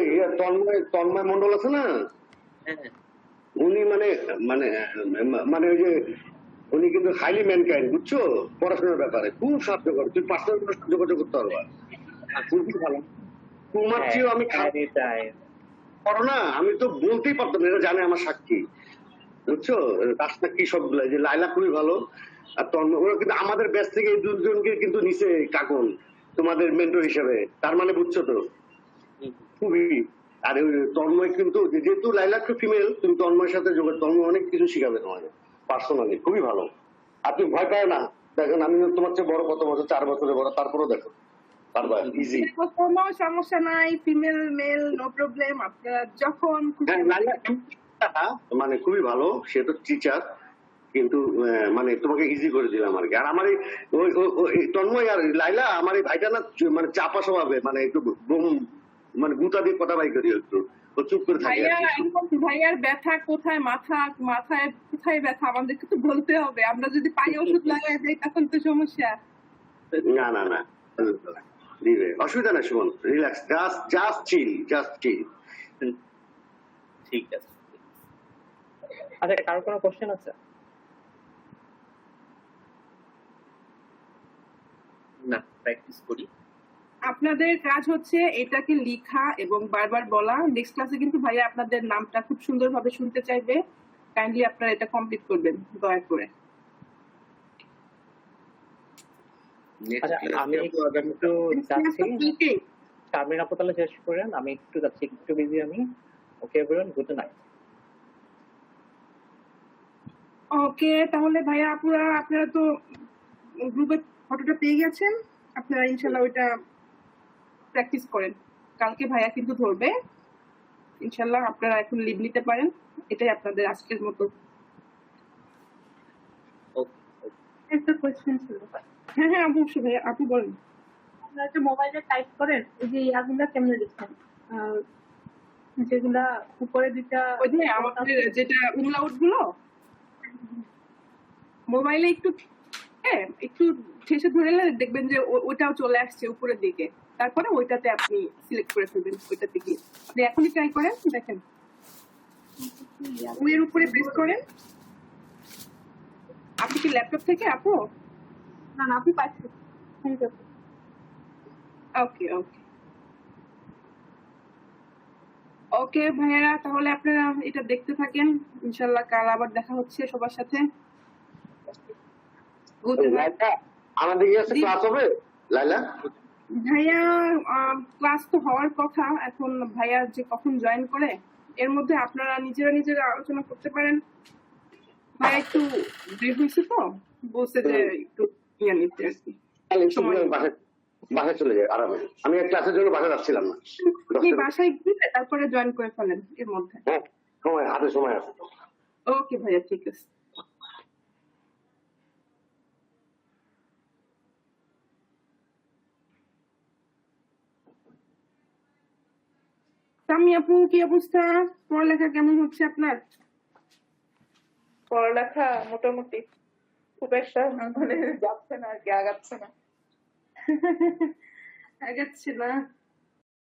তন্ময় মন্ডল আছে না, হ্যাঁ হ্যাঁ উনি মানে মানে মানে ওই যে উনি কিন্তু হাইলি ম্যানকাইন্ড, বুঝছো, পড়াশোনার ব্যাপারে খুব সাহায্য করে, তুই পার্সোনাল যোগাযোগ করতে পারবা, খুবই ভালো। তোমার চেয়েও আমি খারাপ করো না, আমি তো বলতেই পারতাম না, এটা জানে আমার সাক্ষী, বুঝছো, রাস্তা কি সবগুলো, যে লাইলা খুবই ভালো, আর তন্ময়, ওরা কিন্তু আমাদের ব্যাচ থেকে এই দুজনকে কিন্তু নিচে কাকন তোমাদের মেন্টর হিসেবে, তার মানে বুঝছো তো, খুবই। আর ওই তন্ময় কিন্তু যেহেতু লাইলা একটু ফিমেল, তুমি তন্ময়ের সাথে তন্ময় অনেক কিছু শিখাবে তোমাকে পার্সোনালি, খুবই ভালো। আর তুমি ভয় পাও না, দেখেন আমি তোমার চেয়ে বড়, কত বছর, 4 বছরের বড়, তারপরেও দেখো পারবা, ইজি। কোনো সমস্যা নাই, ফিমেল মেল নো প্রবলেম, আপনারা যখন খুশি। হ্যাঁ লাইলা মানে খুবই ভালো, সে তো টিচার, কিন্তু মানে তোমাকে ইজি করে দিলাম আর কি। আর আমার এই তন্ময় আর লাইলা, আমার এই ভাইটা না মানে চাপা স্বভাবে, মানে একটু মানে গুতা দিয়ে কথা বাই করি, একটু ও চুপ করে থাকে আর কি। ভাইয়ার ব্যথা কোথায়, মাথায় কোথায় ব্যথা আমাদেরকে তো বলতে হবে, আমরা যদি পায়ে ওষুধ লাগাই দেই তখন তো সমস্যা। না না না দিবে, অসুবিধা না, সুমন, রিল্যাক্স, জাস্ট চিল। ঠিক আছে। আচ্ছা কারো কোনো কোশ্চেন আছে? না, প্র্যাকটিস করি। আপনাদের কাজ হচ্ছে এটাকে লেখা এবং বারবার বলা। নেক্সট ক্লাসে কিন্তু ভাইয়া আপনাদের নামটা খুব সুন্দরভাবে শুনতে চাইবে, কাইন্ডলি আপনারা এটা কমপ্লিট করবেন দয়া করে। আচ্ছা আমি একটু যাচ্ছি, শারমিন আপু তাহলে শেষ করেন, আমি একটু যাচ্ছি, একটু বিজি আমি। Okay everyone, good night. Okay তাহলে ভাইয়া আপুরা, আপনারা তো গ্রুপে ফটোটা পেয়ে গেছেন, আপনারা ইনশাল্লাহ ওইটা প্র্যাকটিস করেন, কালকে ভাইয়া কিন্তু ধরবে ইনশাল্লাহ। আপনারা এখন লিভ নিতে পারেন, এটাই আপনাদের আজকের মতো। একটা কোয়েশ্চেন ছিল। হ্যাঁ হ্যাঁ অবশ্যই ভাইয়া, আপু বলেন। আপনারা যে মোবাইলে টাইপ করেন, এই যে ইয়াগুলা কেমনে লিখছেন, যেগুলা উপরে দুইটা, ওই যে আমাদের যেটা উমলাউট গুলো মোবাইলে একটু ঠেসে ধরে দেখবেন যে ওটাও চলে আসছে উপরের দিকে, তারপরে ওইটাতে আপনি সিলেক্ট করে ফেলবেন, ওইটাতে গিয়ে আপনি এখনই ট্রাই করেন, দেখেন ওর উপরে প্রেস করেন। আপনি কি ল্যাপটপ থেকে আপু? না না আপনি পাচ্ছেন। ওকে ওকে ওকে ভাইয়ারা, তাহলে আপনারা এটা দেখতে থাকেন, ইনশাল্লাহ কাল আবার দেখা হচ্ছে সবার সাথে। আমাদের ক্লাস হবে লাইলা? ভাইয়া ক্লাস তো হওয়ার কথা, এখন ভাইয়া যে কখন জয়েন করে এর মধ্যে আপনারা নিজেরা আলোচনা করতে পারেন। ভাইয়া একটু বের হয়েছে তো, বলছে যে একটু ইয়ে নিতে আর কি। বাসায় চলে যায় আরামে, আমি ক্লাসের জন্য বাসায় যাচ্ছিলাম না, আপনি বাসায় গিয়ে তারপরে জয়েন করে ফেলেন এর মধ্যে। হ্যাঁ হাতে সময় আছে। ওকে ভাইয়া ঠিক আছে। তামি আপু কি অবস্থা? পড়ালেখা কেমন হচ্ছে আপনার? পড়ালেখা মোটামুটি খুব একটা মানে যাচ্ছে না আর কি, আগাচ্ছে না। আগাচ্ছে না?